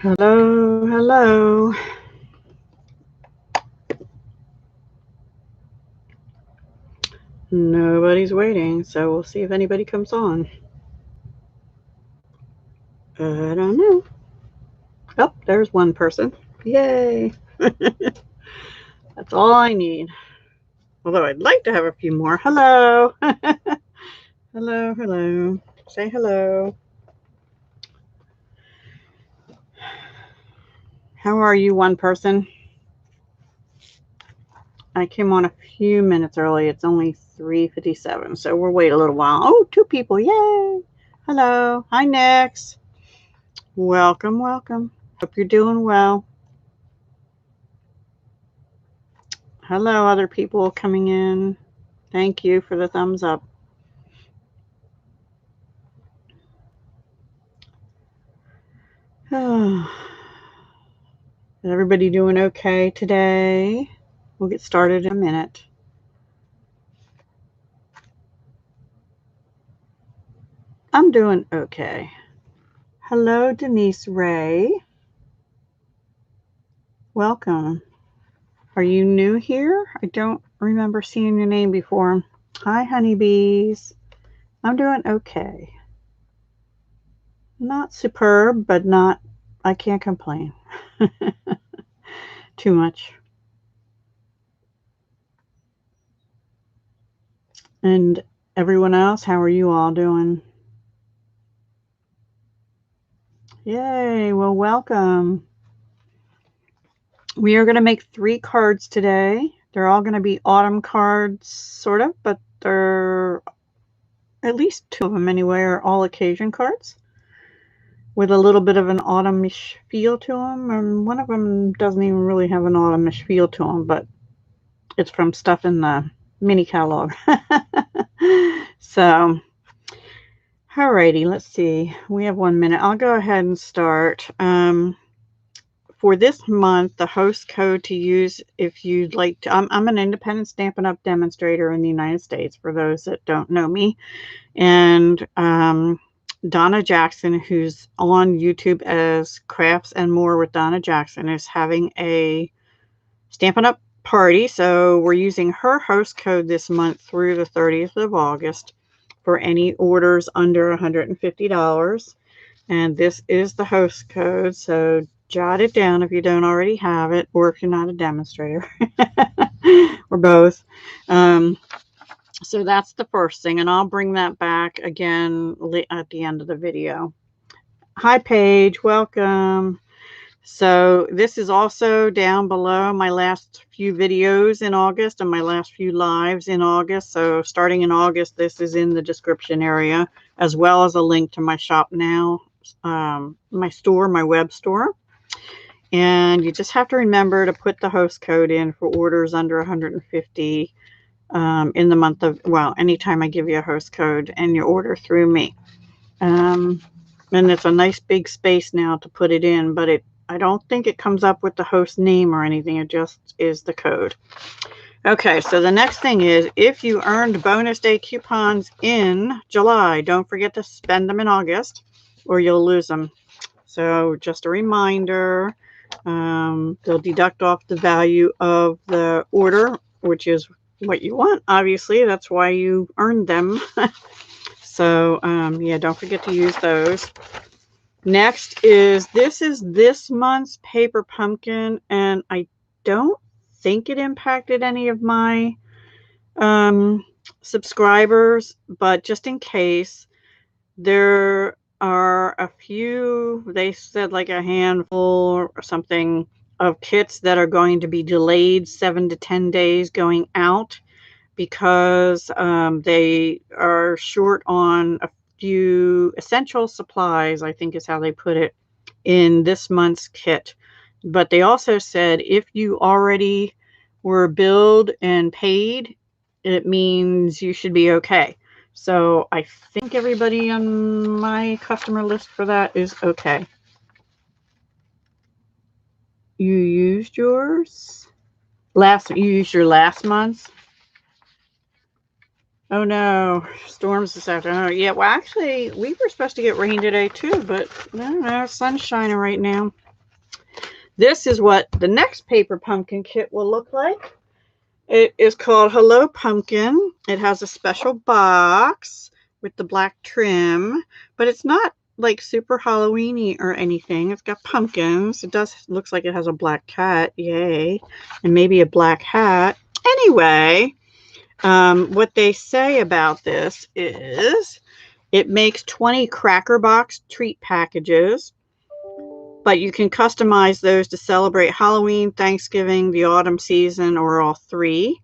Hello, hello. Nobody's waiting, so we'll see if anybody comes on. I don't know. Oh, there's one person. Yay. That's all I need. Although I'd like to have a few more. Hello. Hello, hello. Say hello. How are you, one person? I came on a few minutes early. It's only 3:57, so we'll wait a little while. Oh, two people. Yay. Hello. Hi, Nix. Welcome, welcome. Hope you're doing well. Hello, other people coming in. Thank you for the thumbs up. Is everybody doing okay today? We'll get started in a minute. I'm doing okay. Hello, Denise Ray. Welcome. Are you new here? I don't remember seeing your name before. Hi, honeybees. I'm doing okay. Not superb, but I can't complain. Too much. And everyone else, how are you all doing? Yay, well, welcome. We are going to make 3 cards today. They're all going to be autumn cards, sort of, but they're, at least 2 of them anyway, are all occasion cards with a little bit of an autumnish feel to them. And one of them doesn't even really have an autumnish feel to them, but it's from stuff in the mini catalog. So, alrighty, let's see. We have 1 minute. I'll go ahead and start. For this month, the host code to use if you'd like to, I'm an independent Stampin' Up! Demonstrator in the United States, for those that don't know me. And Donna Jackson, who's on YouTube as Crafts and More with Donna Jackson, is having a Stampin' Up! Party. So we're using her host code this month through the 30th of August for any orders under $150. And this is the host code. So jot it down if you don't already have it, or if you're not a demonstrator, or both. So that's the first thing, and I'll bring that back again at the end of the video. Hi, Paige. Welcome. So this is also down below my last few videos in August and my last few lives in August. So starting in August, this is in the description area, as well as a link to my shop now, my store, my web store. And you just have to remember to put the host code in for orders under 150 in the month of, well, anytime I give you a host code and you order through me. And it's a nice big space now to put it in, but I don't think it comes up with the host name or anything. It just is the code. Okay, so the next thing is, if you earned bonus day coupons in July, don't forget to spend them in August or you'll lose them. So just a reminder, they'll deduct off the value of the order, which is what you want. Obviously, that's why you earned them. So, yeah, don't forget to use those. Next is this month's Paper Pumpkin, and I don't think it impacted any of my subscribers, but just in case, there are a few, they said like a handful or something of kits that are going to be delayed 7 to 10 days going out because they are short on a few essential supplies, I think is how they put it, in this month's kit. But they also said if you already were billed and paid, it means you should be okay. So I think everybody on my customer list for that is okay. You used yours? You used your last month's? Oh no, storms this afternoon. Yeah, well actually we were supposed to get rain today too, but I don't know, sun's shining right now. This is what the next paper pumpkin kit will look like. It is called Hello Pumpkin. It has a special box with the black trim, but it's not like super Halloween-y or anything. It's got pumpkins. It looks like it has a black cat, yay, and maybe a black hat. Anyway, what they say about this is it makes 20 cracker box treat packages, but you can customize those to celebrate Halloween, Thanksgiving, the autumn season, or all three.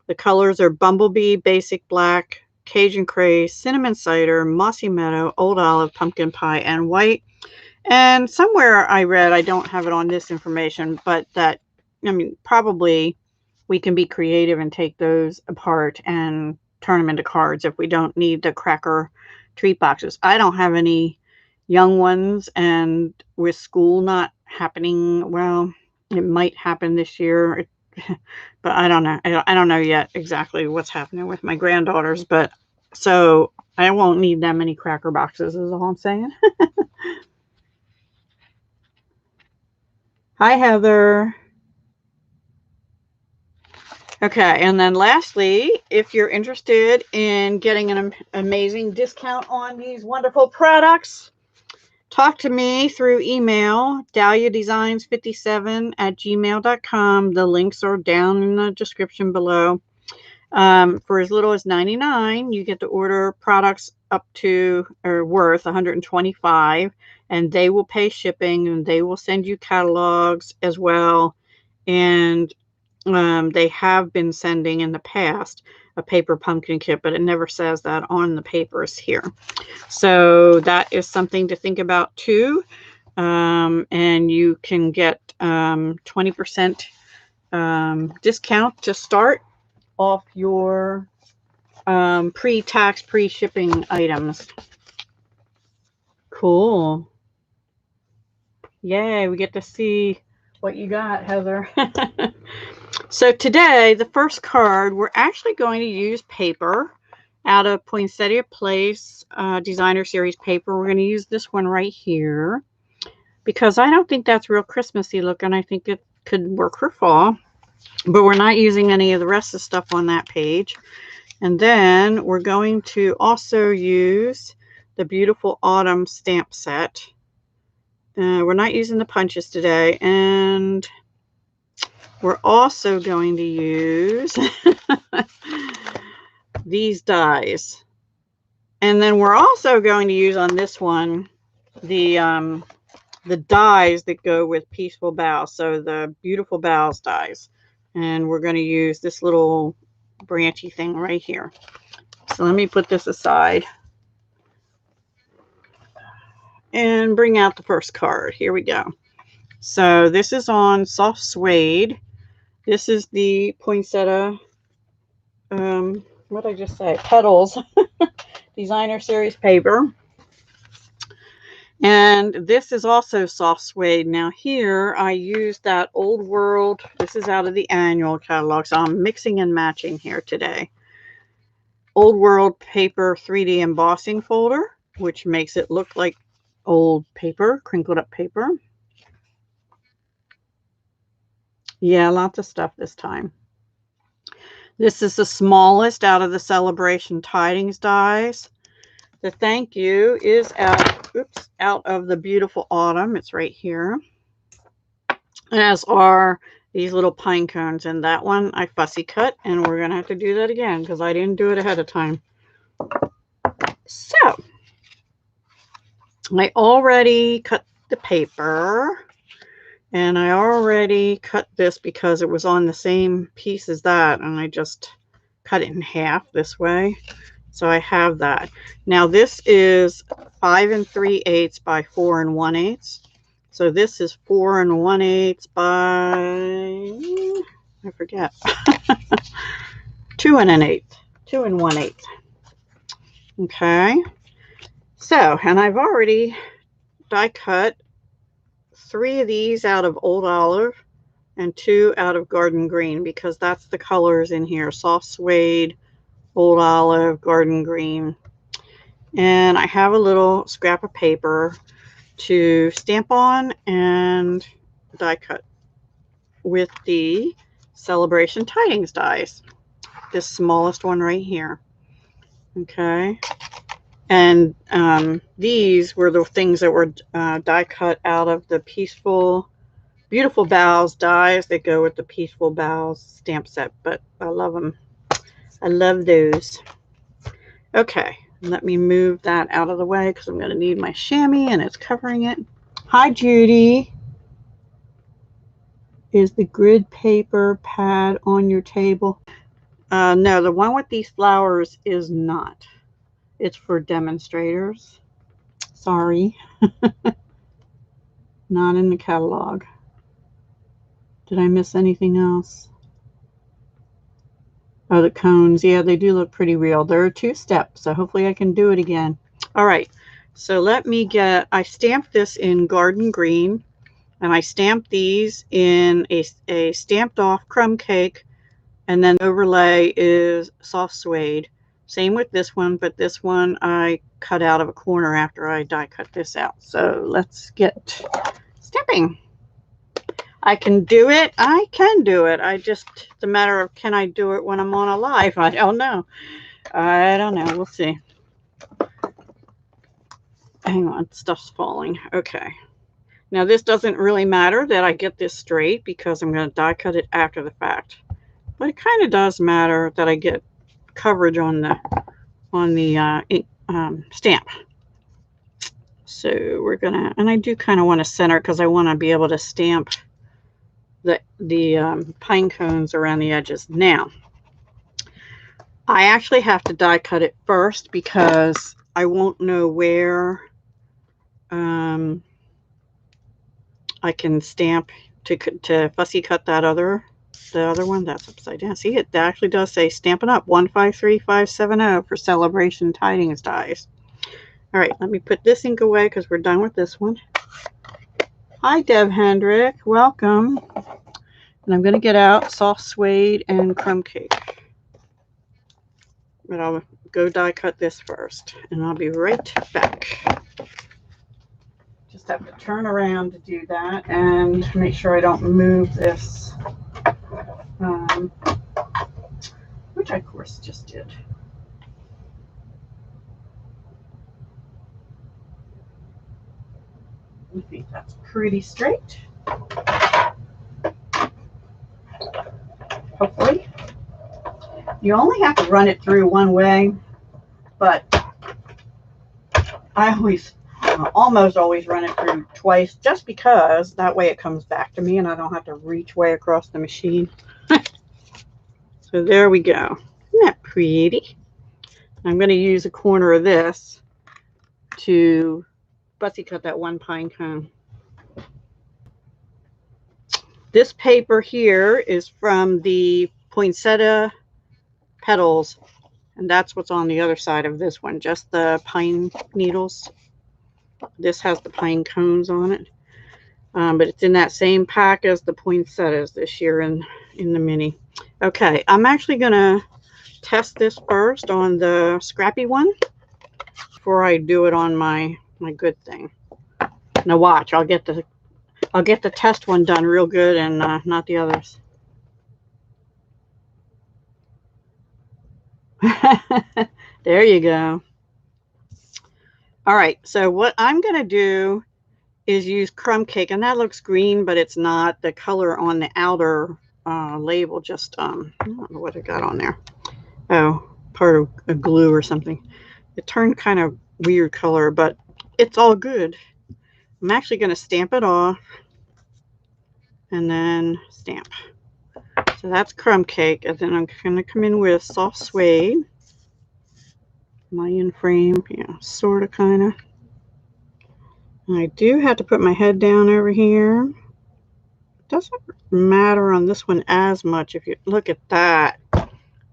The colors are Bumblebee, Basic Black, Cajun Craze, Cinnamon Cider, Mossy Meadow, Old Olive, Pumpkin Pie, and White. And somewhere I read, I don't have it on this information, but that, I mean, probably we can be creative and take those apart and turn them into cards if we don't need the cracker treat boxes. I don't have any young ones, and with school not happening, well, it might happen this year, but I don't know. I don't know yet exactly what's happening with my granddaughters, but so I won't need that many cracker boxes is all I'm saying. Hi, Heather. Okay, and then lastly, if you're interested in getting an amazing discount on these wonderful products, talk to me through email, dahliadesigns57@gmail.com. The links are down in the description below. For as little as $99, you get to order products up to or worth $125, and they will pay shipping, and they will send you catalogs as well. And they have been sending in the past a paper pumpkin kit, but it never says that on the papers here. So that is something to think about too. And you can get 20% discount to start off your pre-tax, pre-shipping items. Cool. Yay, we get to see what you got, Heather. So today, the first card, we're actually going to use paper out of Poinsettia Place Designer Series paper. We're going to use this one right here because I don't think that's real Christmassy looking. I think it could work for fall, but we're not using any of the rest of the stuff on that page. And then we're going to also use the beautiful autumn stamp set. We're not using the punches today, and we're also going to use these dies. And then we're also going to use on this one the dies that go with Peaceful Boughs. So the Beautiful Boughs dies. And we're going to use this little branchy thing right here. So let me put this aside and bring out the first card. Here we go. So this is on soft suede. This is the Poinsettia, what did I just say? Petals Designer Series paper. And this is also soft suede. Now here I used that Old World. This is out of the annual catalog. So I'm mixing and matching here today. Old World paper 3D embossing folder, which makes it look like old paper, crinkled up paper. Yeah, lots of stuff this time. This is the smallest out of the Celebration Tidings dies. The thank you is out of the Beautiful Autumn. It's right here. As are these little pine cones. And that one I fussy cut. And we're going to have to do that again because I didn't do it ahead of time. So, I already cut the paper. And I already cut this because it was on the same piece as that. And I just cut it in half this way. So I have that. Now this is 5 3/8 by 4 1/8. So this is 4 1/8 by, I forget, 2 1/8. 2 1/8. Okay. So, and I've already die cut 3 of these out of Old Olive and 2 out of Garden Green because that's the colors in here. Soft suede, Old Olive, Garden Green. And I have a little scrap of paper to stamp on, and die cut with the Celebration Tidings dies. This smallest one right here. Okay. And these were the things that were die cut out of the Beautiful Boughs dies that go with the Peaceful Boughs stamp set. But I love them. I love those. Okay. Let me move that out of the way because I'm going to need my chamois and it's covering it. Hi, Judy. Is the grid paper pad on your table? No, the one with these flowers is not. It's for demonstrators. Sorry. Not in the catalog. Did I miss anything else? Oh, the cones. Yeah, they do look pretty real. There are 2 steps, so hopefully I can do it again. All right. So let me I stamped this in Garden Green, and I stamped these in a stamped off crumb cake, and then the overlay is soft suede. Same with this one, but this one I cut out of a corner after I die cut this out. So let's get stamping. I can do it. I can do it. It's a matter of, can I do it when I'm on a live? I don't know. I don't know. We'll see. Hang on. Stuff's falling. Okay. Now this doesn't really matter that I get this straight because I'm going to die cut it after the fact. But it kind of does matter that I get coverage on the stamp. So we're gonna, and I do kind of want to center because I want to be able to stamp the pine cones around the edges. Now, I actually have to die cut it first because I won't know where I can stamp to fussy cut the other one. That's upside down. See, it actually does say Stampin' Up 153570 for Celebration Tidings dies. All right, let me put this ink away because we're done with this one. Hi, Deb Hendrick. Welcome. And I'm going to get out soft suede and crumb cake. But I'll go die cut this first, and I'll be right back. Just have to turn around to do that and make sure I don't move this, which I, of course, just did. I think that's pretty straight. Hopefully. You only have to run it through one way, but I almost always run it through twice just because that way it comes back to me and I don't have to reach way across the machine. So there we go. Isn't that pretty? I'm going to use a corner of this to fussy cut that one pine cone. This paper here is from the poinsettia petals, and that's what's on the other side of this one, just the pine needles. This has the pine cones on it, but it's in that same pack as the poinsettias this year in the mini. Okay, I'm actually going to test this first on the scrappy one before I do it on my good thing. Now watch, I'll get the test one done real good and not the others. There you go. All right, so what I'm going to do is use crumb cake, and that looks green, but it's not. The color on the outer label just, I don't know what I got on there. Oh, part of a glue or something. It turned kind of weird color, but it's all good. I'm actually going to stamp it off and then stamp. So that's crumb cake, and then I'm going to come in with soft suede. Lion frame, yeah, sort of, kind of. I do have to put my head down over here. Doesn't matter on this one as much if you look at that.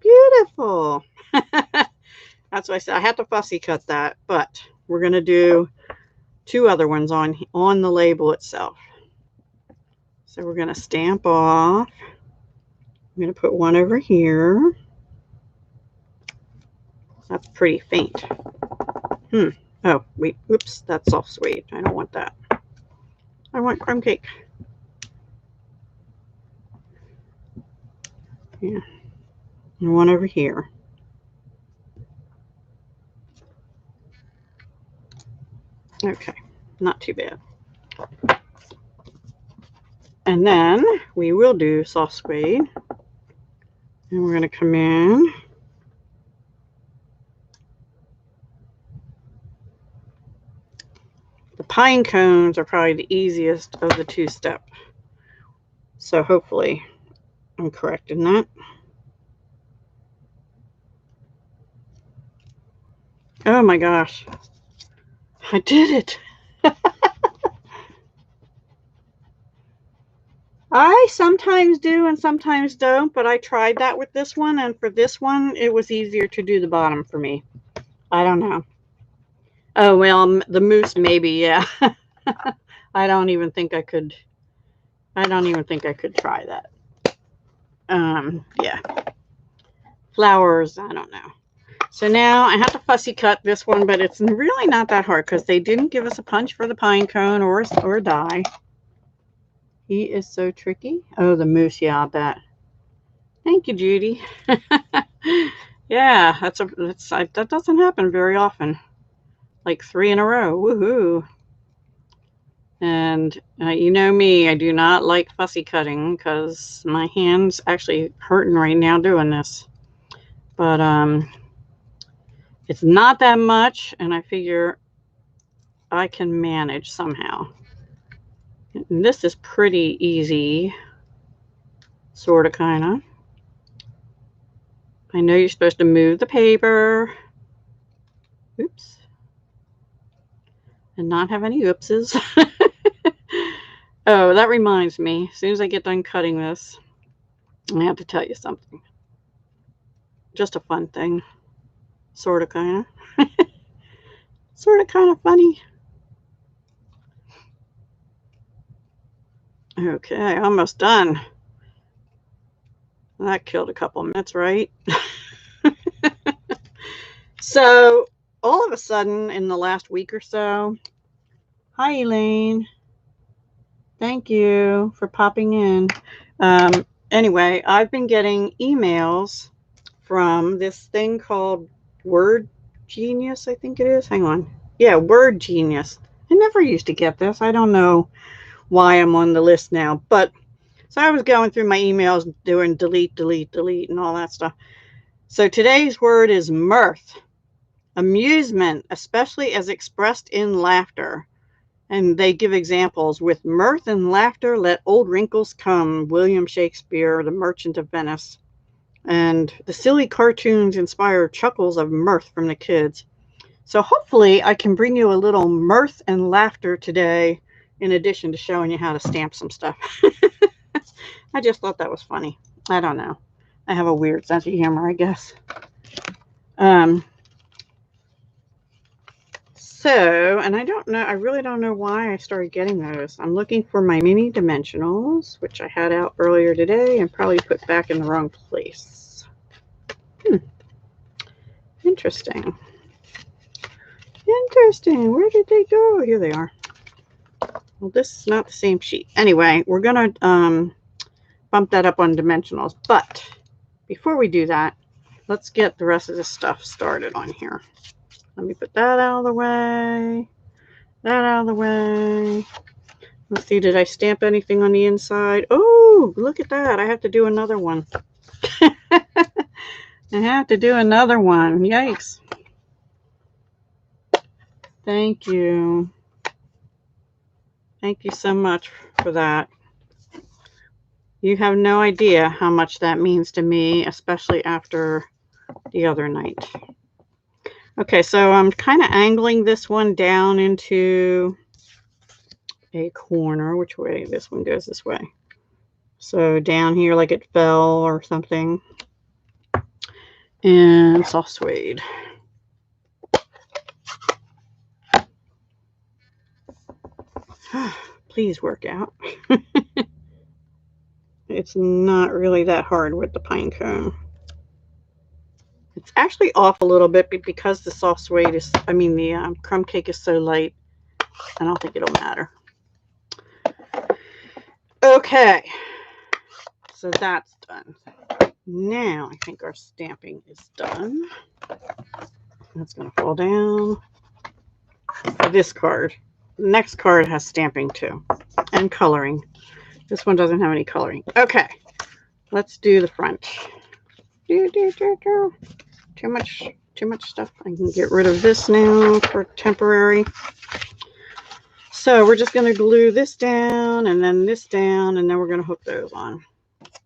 Beautiful. That's why I said I have to fussy cut that, but we're going to do 2 other ones on the label itself. So we're going to stamp off. I'm going to put one over here. That's pretty faint. Oh, wait. Oops. That's soft suede. I don't want that. I want crumb cake. Yeah. And one over here. Okay, not too bad. And then we will do soft suede. And we're going to come in. The pine cones are probably the easiest of the two-step. So hopefully I'm correct in that. Oh my gosh. I did it. I sometimes do and sometimes don't, but I tried that with this one, and for this one, it was easier to do the bottom for me. I don't know. Oh, well, the moose maybe, yeah. I don't even think I could try that. Yeah. Flowers, I don't know. So now I have to fussy cut this one, but it's really not that hard because they didn't give us a punch for the pine cone or a die. He is so tricky. Oh, the moose, yeah, I bet. Thank you, Judy. Yeah, that doesn't happen very often. Like 3 in a row. Woohoo. And you know me, I do not like fussy cutting because my hand's actually hurting right now doing this. But it's not that much, and I figure I can manage somehow. And this is pretty easy, sort of, kind of. I know you're supposed to move the paper. Oops. And not have any oopses. Oh, that reminds me. As soon as I get done cutting this, I have to tell you something. Just a fun thing. Sort of, kind of. Sort of, kind of funny. Okay, almost done. That killed a couple minutes, right? So, all of a sudden, in the last week or so, hi, Elaine. Thank you for popping in. Anyway, I've been getting emails from this thing called Word Genius, I think it is. Hang on. Yeah, Word Genius. I never used to get this. I don't know why I'm on the list now. But so I was going through my emails, doing delete, delete, delete, and all that stuff. So today's word is mirth. Amusement, especially as expressed in laughter. And they give examples. With mirth and laughter, let old wrinkles come. William Shakespeare, The Merchant of Venice. And the silly cartoons inspire chuckles of mirth from the kids. So hopefully I can bring you a little mirth and laughter today, in addition to showing you how to stamp some stuff. I just thought that was funny. I don't know. I have a weird sense of humor, I guess. So, and I don't know, I really don't know why I started getting those. I'm looking for my mini dimensionals, which I had out earlier today and probably put back in the wrong place. Interesting. Interesting. Where did they go? Here they are. Well, this is not the same sheet. Anyway, we're going to bump that up on dimensionals. But before we do that, let's get the rest of this stuff started on here. Let me put that out of the way. That out of the way. Let's see, did I stamp anything on the inside? Oh, look at that. I have to do another one. I have to do another one. Yikes. Thank you. Thank you so much for that. You have no idea how much that means to me, especially after the other night. Okay, so I'm kind of angling this one down into a corner. Which way? This one goes this way. So down here like it fell or something. And soft suede. Please work out. It's not really that hard with the pine cone. It's actually off a little bit because the soft suede is, the crumb cake is so light. I don't think it'll matter. Okay, so that's done. Now I think our stamping is done. That's going to fall down for this card. The next card has stamping too, and coloring. This one doesn't have any coloring. Okay, let's do the front. Too much stuff. I can get rid of this now for temporary. So we're just going to glue this down and then this down, and then we're going to hook those on.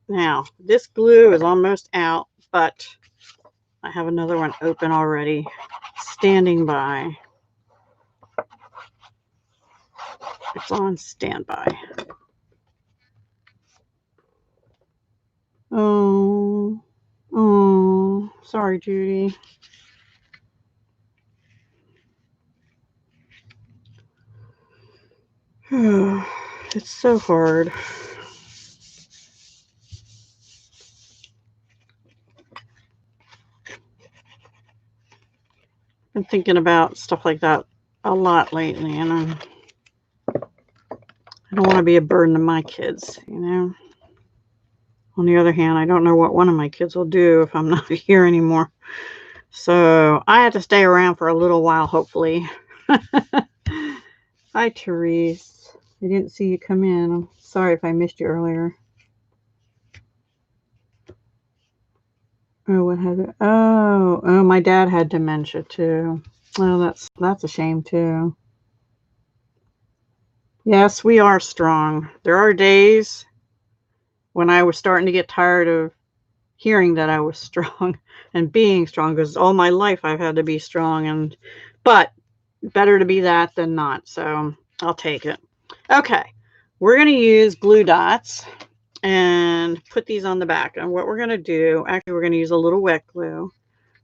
Now, this glue is almost out, but I have another one open already, standing by. It's on standby. Oh, sorry, Judy. It's so hard. Been thinking about stuff like that a lot lately, and I don't want to be a burden to my kids, you know. On the other hand, I don't know what one of my kids will do if I'm not here anymore. So I have to stay around for a little while, hopefully. Hi, Therese. I didn't see you come in. I'm sorry if I missed you earlier. Oh, what had it? Oh, my dad had dementia too. Oh, that's a shame too. Yes, we are strong. There are days when I was starting to get tired of hearing that I was strong and being strong, because all my life I've had to be strong, but better to be that than not. So I'll take it. Okay, we're going to use glue dots and put these on the back. And what we're going to do, actually, we're going to use a little wet glue.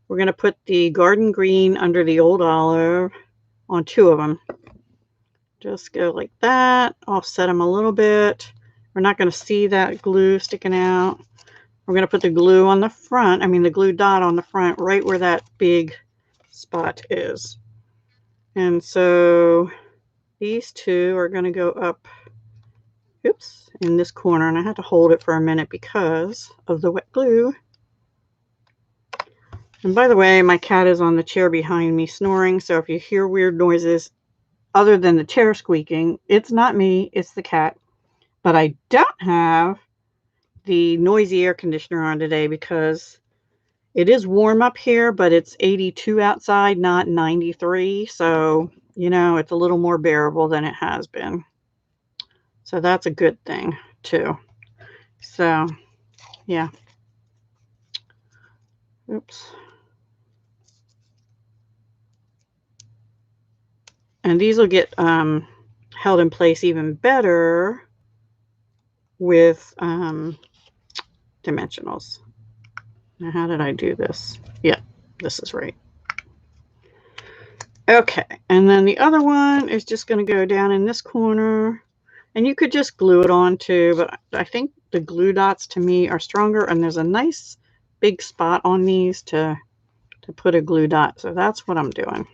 We're going to put the garden green under the old olive on 2 of them. Just go like that, offset them a little bit. We're not going to see that glue sticking out. We're going to put the glue on the front, the glue dot on the front, right where that big spot is. And so these 2 are going to go up, oops, in this corner. And I had to hold it for a minute because of the wet glue. And by the way, my cat is on the chair behind me snoring. So if you hear weird noises other than the chair squeaking, it's not me, it's the cat. But I don't have the noisy air conditioner on today because it is warm up here, but it's 82 outside, not 93. So, you know, it's a little more bearable than it has been. So that's a good thing too. So, yeah. Oops. And these will get held in place even better with dimensionals. Now, how did I do this? Yeah, this is right. Okay, and then the other one is just going to go down in this corner. And you could just glue it on too, but I think the glue dots to me are stronger, and there's a nice big spot on these to put a glue dot. So that's what I'm doing.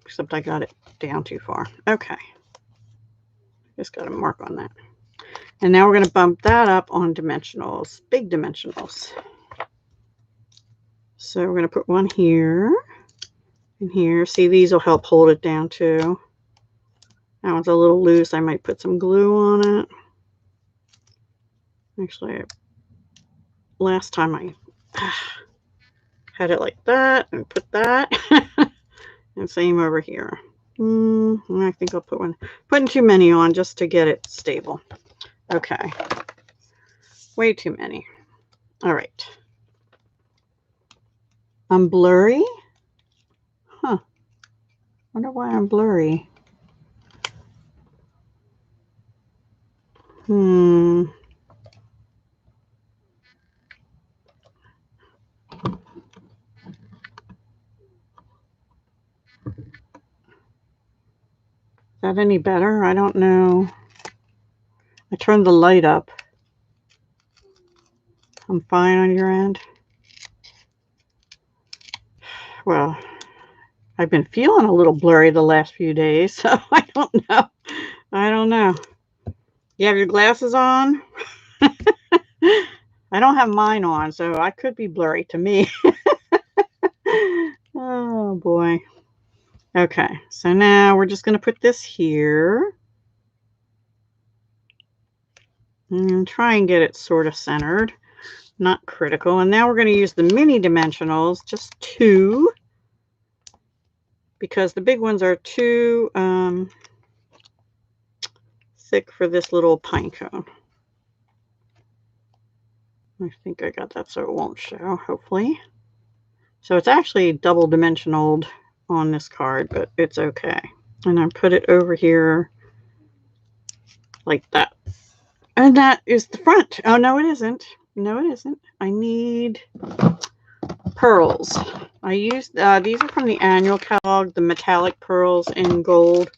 Except I got it down too far. Okay. Just got a mark on that. And now we're going to bump that up on dimensionals, big dimensionals. So we're going to put one here and here. See, these will help hold it down too. That one's a little loose. I might put some glue on it. Actually, last time I had it like that and put that. And same over here. I think I'll put one. Putting too many on just to get it stable. Okay. Way too many. All right. I'm blurry? Huh. Wonder why I'm blurry. Is that any better? I don't know. I turned the light up. I'm fine on your end. Well, I've been feeling a little blurry the last few days, so I don't know. I don't know. You have your glasses on? I don't have mine on, so I could be blurry to me. Oh boy. Okay, so now we're just going to put this here and try and get it sort of centered, not critical. And now we're going to use the mini dimensionals, just 2, because the big ones are too thick for this little pine cone. I think I got that so it won't show, hopefully. So it's actually double dimensional on this card, but it's okay. And I put it over here like that. And that is the front. Oh, no, it isn't. No, it isn't. I need pearls. I used, these are from the annual catalog, the metallic pearls in gold.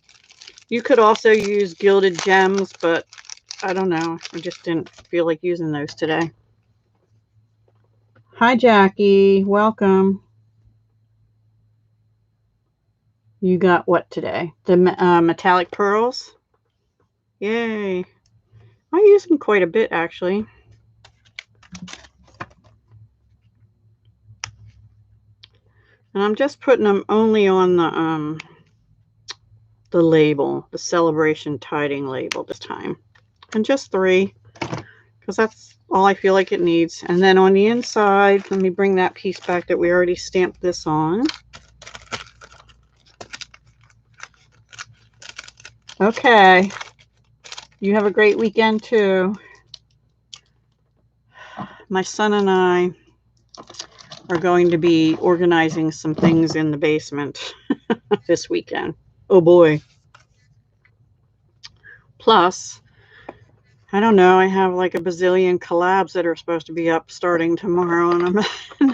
You could also use gilded gems, but I don't know. I just didn't feel like using those today. Hi, Jackie. Welcome. You got what today? The metallic pearls? Yay. I use them quite a bit, actually. And I'm just putting them only on the label, the celebration tiding label this time. And just 3, because that's all I feel like it needs. And then on the inside, let me bring that piece back that we already stamped this on. Okay. You have a great weekend too. My son and I are going to be organizing some things in the basement this weekend. Oh boy. Plus, I don't know, I have like a bazillion collabs that are supposed to be up starting tomorrow, and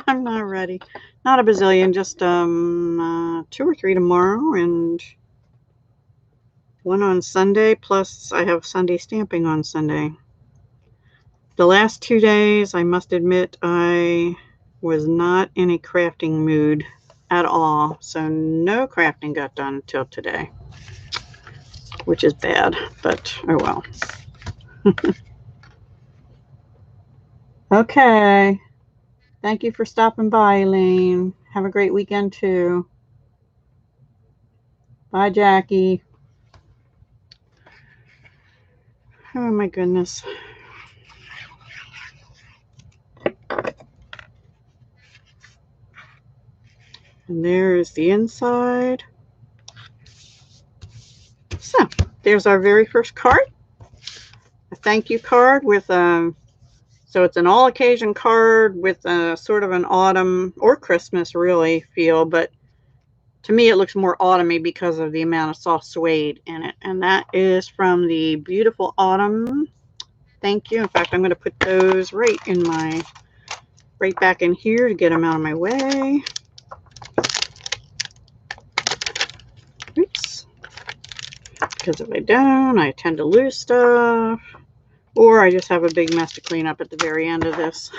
I'm not ready. Not a bazillion, just 2 or 3 tomorrow and 1 on Sunday, plus I have Sunday stamping on Sunday. The last 2 days, I must admit, I was not in a crafting mood at all, so no crafting got done until today, which is bad, but oh well. Okay. Thank you for stopping by, Elaine. Have a great weekend too. Bye, Jackie. Oh my goodness. And there is the inside. So there's our very first card. A thank you card with so it's an all occasion card with a sort of an autumn or Christmas really feel, but to me it looks more autumny because of the amount of soft suede in it. And that is from the Beautiful Autumn. Thank you. In fact, I'm going to put those right back in here to get them out of my way. Oops. Because if I don't, I tend to lose stuff. Or I just have a big mess to clean up at the very end of this.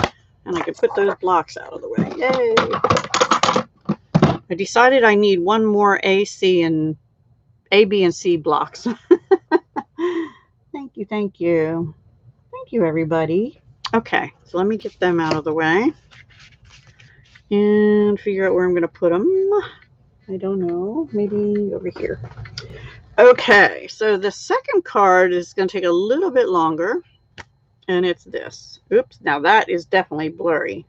And I can put those blocks out of the way. Yay! I decided I need 1 more A, B, and C blocks. Thank you, thank you. Thank you, everybody. Okay, so let me get them out of the way. And figure out where I'm going to put them. I don't know. Maybe over here. Okay, so the second card is going to take a little bit longer. And it's this. Oops, now that is definitely blurry.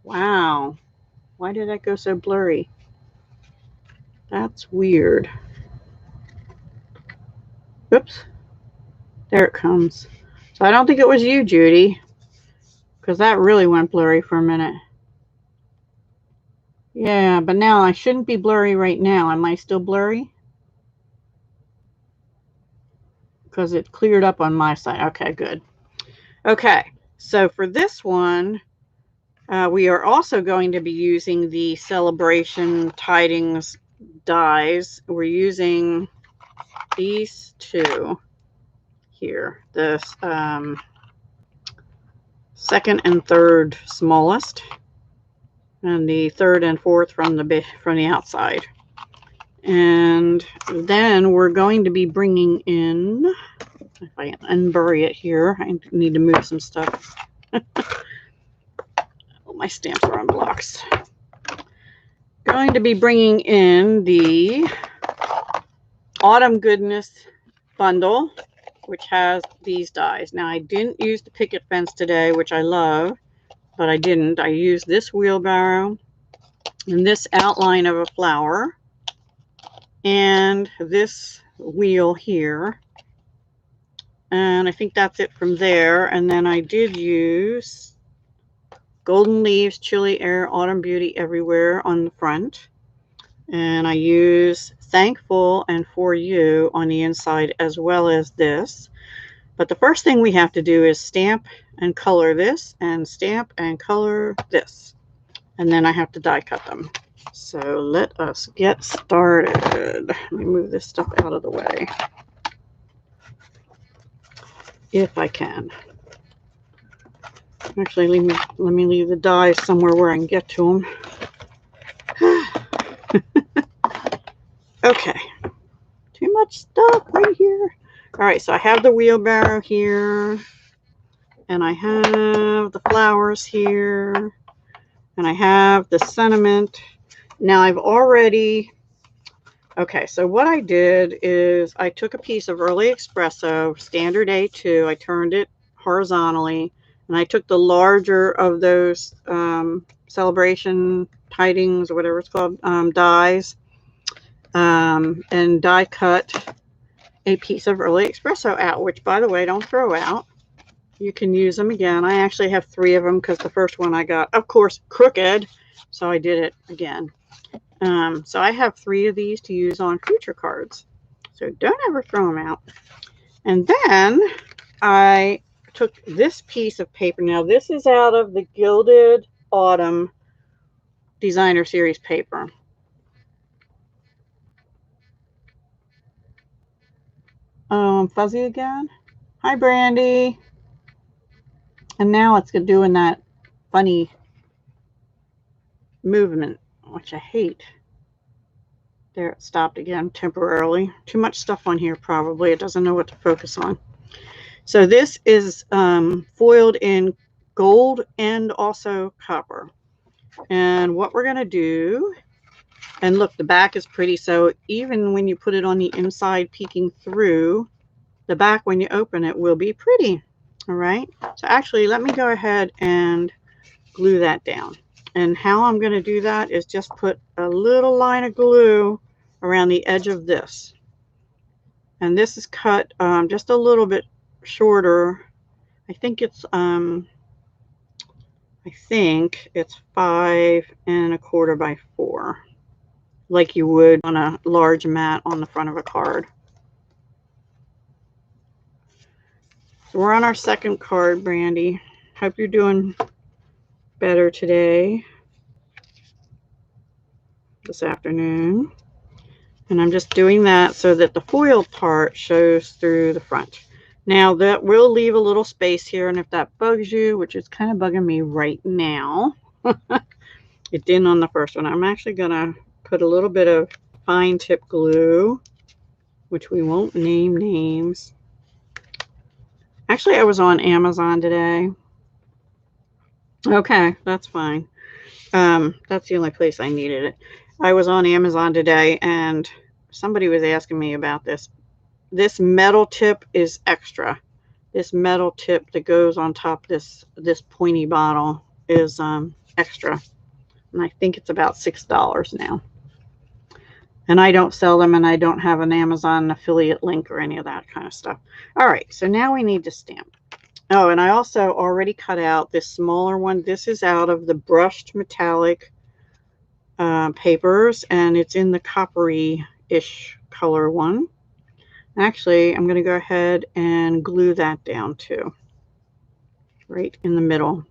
Wow. Why did that go so blurry? That's weird. Oops. There it comes. So I don't think it was you, Judy, because that really went blurry for a minute. Yeah, but now I shouldn't be blurry right now. Am I still blurry? Because it cleared up on my side. Okay, good. Okay, so for this one, we are also going to be using the Celebration Tidings dies. We're using these 2 here, the second and third smallest, and the third and fourth from the outside. And then we're going to be bringing in, if I can unbury it here, I need to move some stuff. Oh, my stamps are on blocks. Going to be bringing in the Autumn Goodness bundle, which has these dies. Now, I didn't use the picket fence today, which I love, but I didn't. I used this wheelbarrow and this outline of a flower and this wheel here. And I think that's it from there. And then I did use Golden Leaves, Chilly Air, Autumn Beauty Everywhere on the front. And I use Thankful and For You on the inside, as well as this. But the first thing we have to do is stamp and color this, and stamp and color this. And then I have to die cut them. So let us get started. Let me move this stuff out of the way, if I can. Actually, let me leave the dies somewhere where I can get to them. Okay, too much stuff right here. All right, so I have the wheelbarrow here, and I have the flowers here, and I have the sentiment. Now I've already, okay, so what I did is I took a piece of early espresso, standard A2, I turned it horizontally, and I took the larger of those celebration tidings, or whatever it's called, dies, and die cut a piece of early espresso out, which, by the way, don't throw out. You can use them again. I actually have 3 of them because the first one I got, of course, crooked, so I did it again. So I have 3 of these to use on future cards, so don't ever throw them out. And then I took this piece of paper. Now this is out of the Gilded Autumn Designer Series paper. Fuzzy again. Hi, Brandy. And now it's doing that funny movement, which I hate. There, it stopped again temporarily. Too much stuff on here, probably. It doesn't know what to focus on. So this is foiled in gold and also copper. And what we're going to do, and look, the back is pretty. So even when you put it on the inside peeking through, the back when you open it will be pretty. All right. So actually, let me go ahead and glue that down. And how I'm going to do that is just put a little line of glue around the edge of this. And this is cut just a little bit shorter. I think it's 5 1/4 by 4, like you would on a large mat on the front of a card. So we're on our second card, Brandy. Hope you're doing better today, this afternoon. And I'm just doing that so that the foil part shows through the front. Now that will leave a little space here, and if that bugs you, which is kind of bugging me right now, it didn't on the first one. I'm actually gonna put a little bit of fine tip glue, which we won't name names. Actually, I was on Amazon today. Okay, that's fine. That's the only place I needed it. I was on Amazon today, and somebody was asking me about this. This metal tip is extra. This metal tip that goes on top this pointy bottle is extra. And I think it's about $6 now. And I don't sell them, and I don't have an Amazon affiliate link or any of that kind of stuff. All right, so now we need to stamp. Oh, and I also already cut out this smaller one. This is out of the brushed metallic papers, and it's in the coppery-ish color one. Actually, I'm going to go ahead and glue that down too, right in the middle.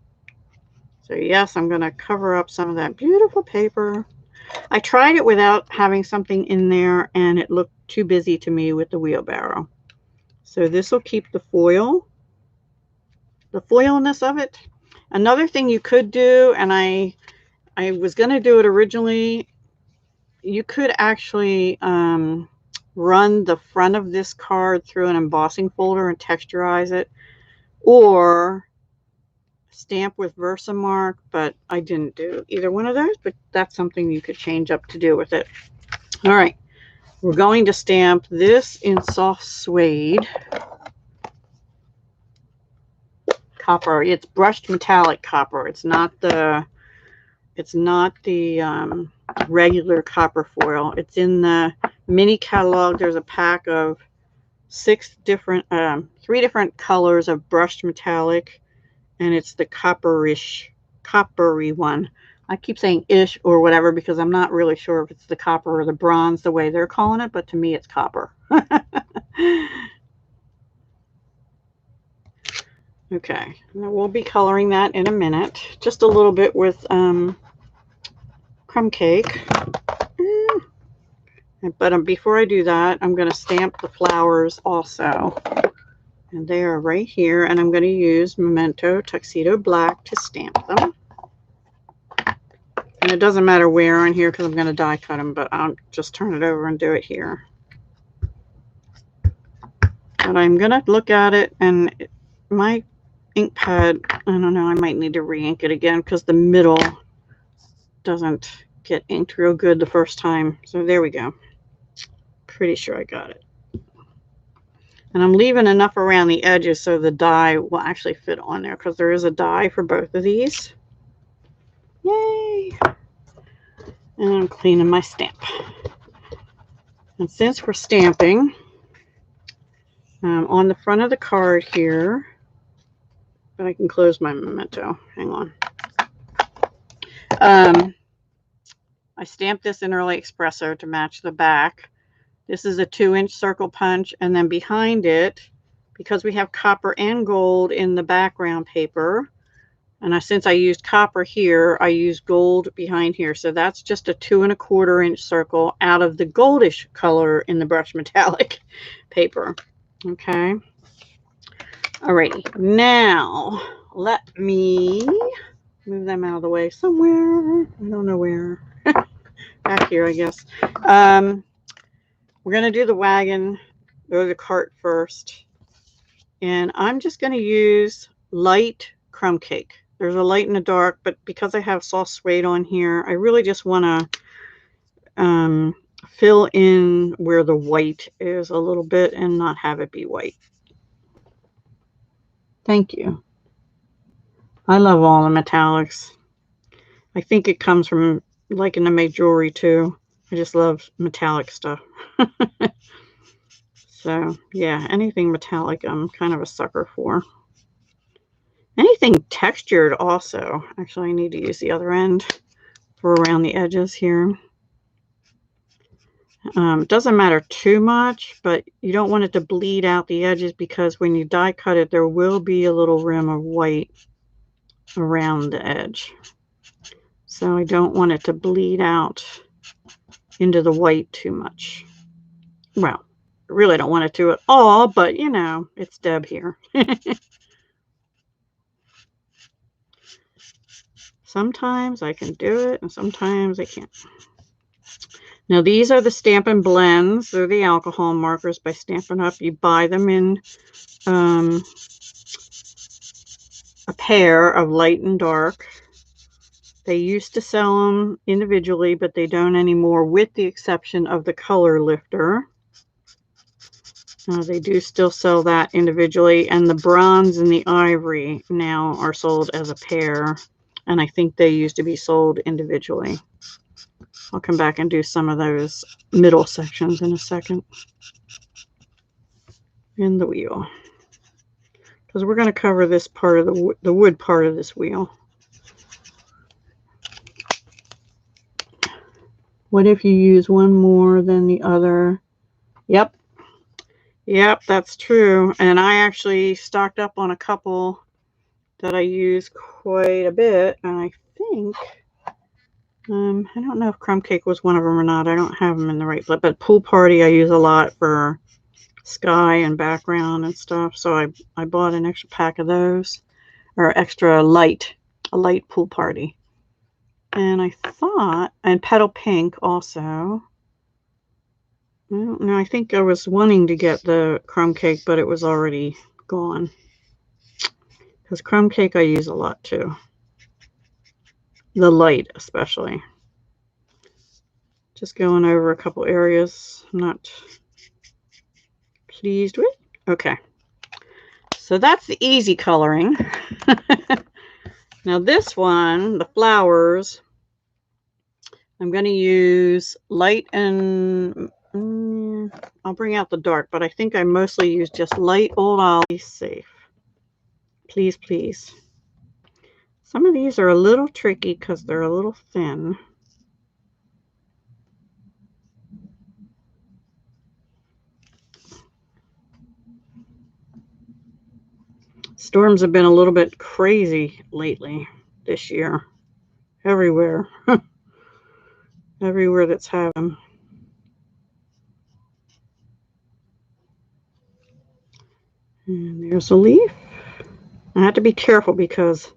So yes, I'm going to cover up some of that beautiful paper. I tried it without having something in there, and it looked too busy to me with the wheelbarrow. So this will keep the foilness of it. Another thing you could do, and I was going to do it originally you could actually run the front of this card through an embossing folder and texturize it, or stamp with Versamark, but I didn't do either one of those, but that's something you could change up to do with it. All right, we're going to stamp this in soft suede copper. It's brushed metallic copper. It's not the regular copper foil. It's in the mini catalog. There's a pack of 3 different colors of brushed metallic, and it's the coppery one. I keep saying ish or whatever because I'm not really sure if it's the copper or the bronze the way they're calling it, but to me it's copper. Okay, now we'll be coloring that in a minute. Just a little bit with crumb cake. But before I do that, I'm going to stamp the flowers also. And they are right here, and I'm going to use Memento Tuxedo Black to stamp them. And it doesn't matter where on here because I'm going to die cut them, but I'll just turn it over and do it here. But I'm going to look at it, and my ink pad, I don't know, I might need to re-ink it again because the middle doesn't get inked real good the first time. So there we go. Pretty sure I got it. And I'm leaving enough around the edges so the die will actually fit on there because there is a die for both of these. Yay! And I'm cleaning my stamp. And since we're stamping, on the front of the card here, but I can close my memento. Hang on. I stamped this in Early Espresso to match the back. This is a 2-inch circle punch, and then behind it, because we have copper and gold in the background paper, and since I used copper here, I used gold behind here. So that's just a 2 1/4 inch circle out of the goldish color in the brushed metallic paper. Okay. Alrighty. Now, let me move them out of the way somewhere. I don't know where. Back here, I guess. We're going to do the wagon or the cart first. And I'm just going to use light crumb cake. There's a light and a dark, but because I have soft suede on here, I really just want to fill in where the white is a little bit and not have it be white. Thank you. I love all the metallics. I think it comes from liking to make jewelry too. I just love metallic stuff. So yeah, anything metallic I'm kind of a sucker for. Anything textured also. Actually, I need to use the other end for around the edges here. It doesn't matter too much, but you don't want it to bleed out the edges because when you die cut it, there will be a little rim of white around the edge. So I don't want it to bleed out into the white too much. Well, I really don't want it to at all, but you know, it's Deb here. Sometimes I can do it and sometimes I can't. Now these are the Stampin' Blends. They're the alcohol markers by Stampin' Up. You buy them in a pair of light and dark. They used to sell them individually, but they don't anymore, with the exception of the color lifter. They do still sell that individually, and the bronze and the ivory now are sold as a pair, and I think they used to be sold individually. I'll come back and do some of those middle sections in a second. In the wheel, because we're going to cover this part of the wood part of this wheel. What if you use one more than the other? Yep. Yep, that's true. And I actually stocked up on a couple that I use quite a bit. And I think, I don't know if crumb cake was one of them or not. I don't have them in the right spot. But Pool Party I use a lot for sky and background and stuff. So I bought an extra pack of those. Or extra light. A light Pool Party. And I thought, and Petal Pink also. I don't know, I think I was wanting to get the crumb cake, but it was already gone. Because crumb cake I use a lot too. The light especially. Just going over a couple areas I'm not pleased with. Okay. So that's the easy coloring. Now this one, the flowers, I'm going to use light and I'll bring out the dark, but I think I mostly use just light old olive. Be safe. Please, please. Some of these are a little tricky because they're a little thin. Storms have been a little bit crazy lately this year. Everywhere. Everywhere that's had them. And there's a leaf. I have to be careful because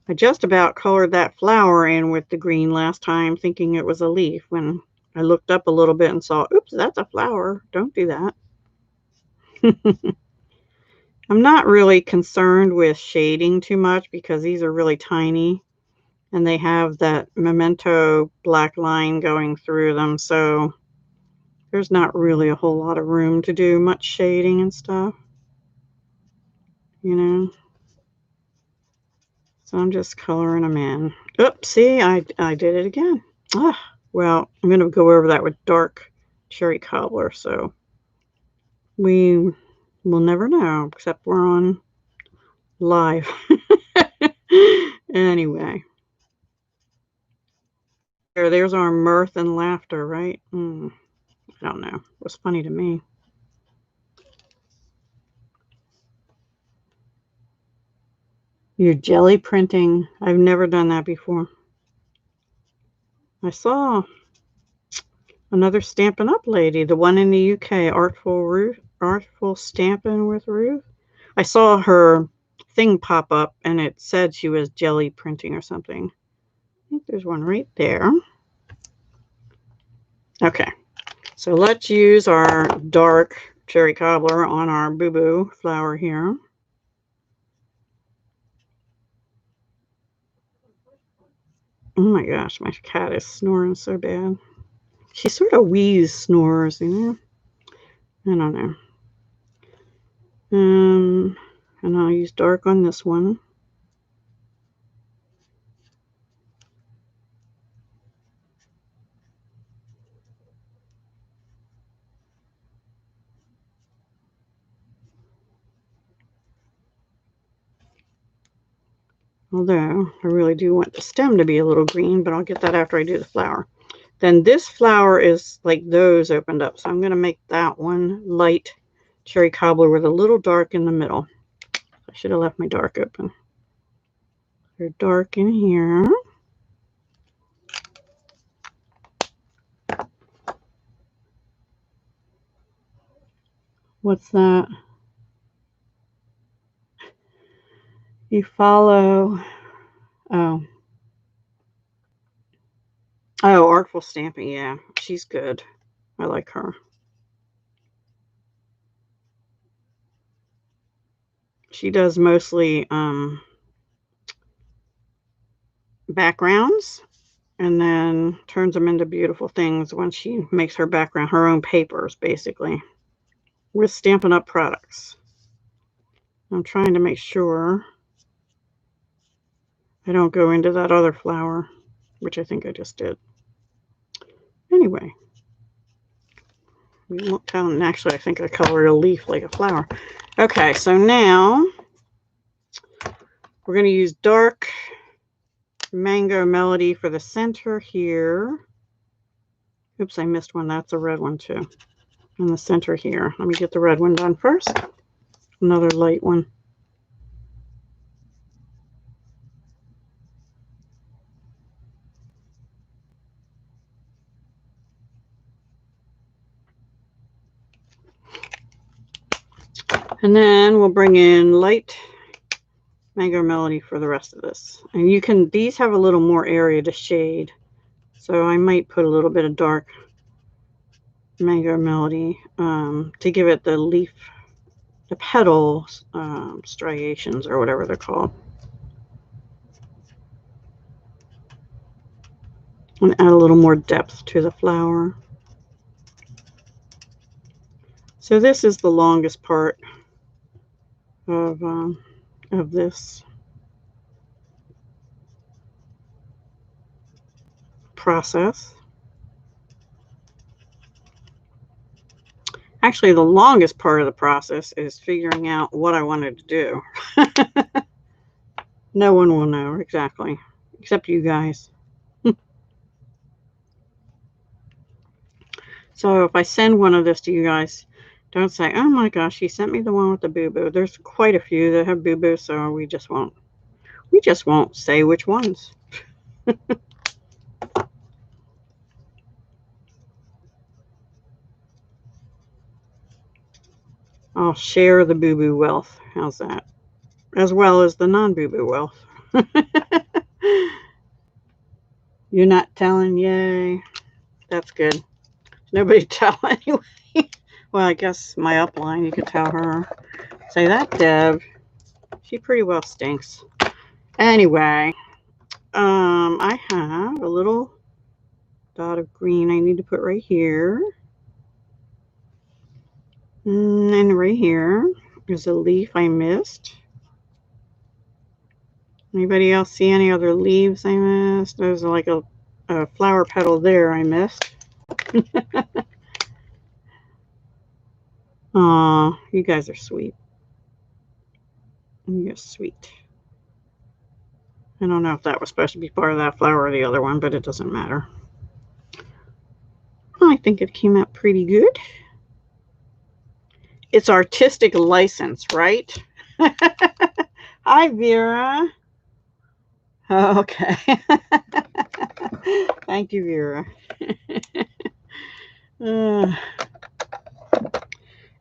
I just about colored that flower in with the green last time thinking it was a leaf when I looked up a little bit and saw, oops, that's a flower. Don't do that. I'm not really concerned with shading too much because these are really tiny and they have that memento black line going through them. So there's not really a whole lot of room to do much shading and stuff, you know. So I'm just coloring them in. Oops, see, I did it again. Ah, well, I'm going to go over that with dark cherry cobbler, so we will never know, except we're on live. Anyway. There's our mirth and laughter, right? I don't know. It was funny to me. You're jelly printing. I've never done that before. I saw another Stampin' Up lady, the one in the UK, Artful Stampin' with Ruth. I saw her thing pop up and it said she was jelly printing or something. I think there's one right there. Okay, so let's use our dark cherry cobbler on our boo-boo flower here. Oh my gosh, my cat is snoring so bad. She sort of wheeze snores, you know? I don't know. And I'll use dark on this one. Although I really do want the stem to be a little green, but I'll get that after I do the flower. Then this flower is like those opened up. So I'm going to make that one light cherry cobbler with a little dark in the middle. I should have left my dark open. They're dark in here. What's that? You follow. Oh, Artful Stamping. Yeah, she's good. I like her. She does mostly backgrounds and then turns them into beautiful things when she makes her background, her own papers, basically, with Stampin' Up products. I'm trying to make sure I don't go into that other flower, which I think I just did. Anyway, we won't tell. And actually, I think I colored a leaf like a flower. Okay, so now we're going to use dark Mango Melody for the center here. Oops, I missed one. That's a red one too. In the center here. Let me get the red one done first. Another light one. And then we'll bring in light Mango Melody for the rest of this. And you can, these have a little more area to shade. So I might put a little bit of dark Mango Melody to give it the leaf, the petal striations or whatever they're called. And add a little more depth to the flower. So this is the longest part of this process. Actually, the longest part of the process is figuring out what I wanted to do. No one will know exactly, except you guys. So if I send one of this to you guys, don't say, oh my gosh, she sent me the one with the boo-boo. There's quite a few that have boo-boo, so we just won't say which ones. I'll share the boo-boo wealth. How's that? As well as the non-boo-boo wealth. You're not telling? Yay. That's good. Nobody tell anyway. Well, I guess my upline, you could tell her. Say that, Deb. She pretty well stinks. Anyway, I have a little dot of green I need to put right here. And right here is a leaf I missed. Anybody else see any other leaves I missed? There's like a flower petal there I missed. Aw, you guys are sweet. You're sweet. I don't know if that was supposed to be part of that flower or the other one, but it doesn't matter. I think it came out pretty good. It's artistic license, right? Hi, Vera. Okay. Thank you, Vera.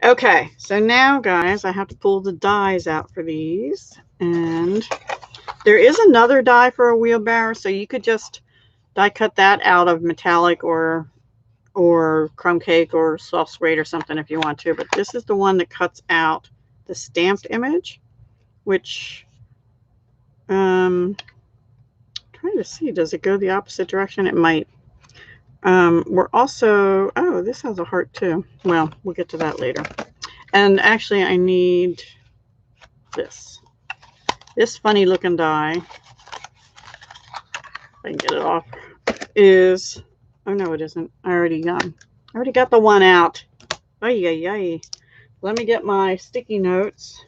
Okay, so now, guys, I have to pull the dies out for these. And there is another die for a wheelbarrow, so you could just die cut that out of metallic or crumb cake or soft suede or something if you want to. But this is the one that cuts out the stamped image, which trying to see, does it go the opposite direction? It might. We're also, oh, this has a heart too. Well, we'll get to that later. And actually I need this funny looking die, if I can get it off, is, oh no it isn't, I already got the one out. Ay, ay, ay. Let me get my sticky notes.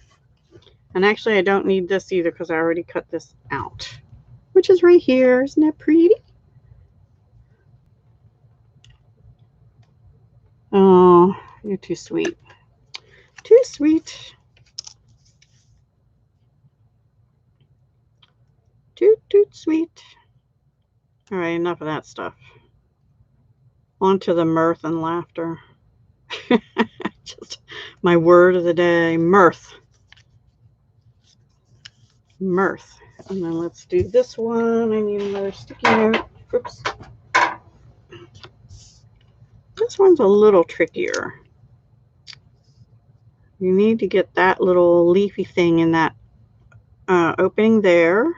And actually I don't need this either because I already cut this out, which is right here. Isn't that pretty? Oh, you're too sweet. Too sweet. Too sweet. All right, enough of that stuff. On to the mirth and laughter. Just my word of the day, mirth. Mirth. And then let's do this one. I need another sticky note. Oops. This one's a little trickier. You need to get that little leafy thing in that opening there,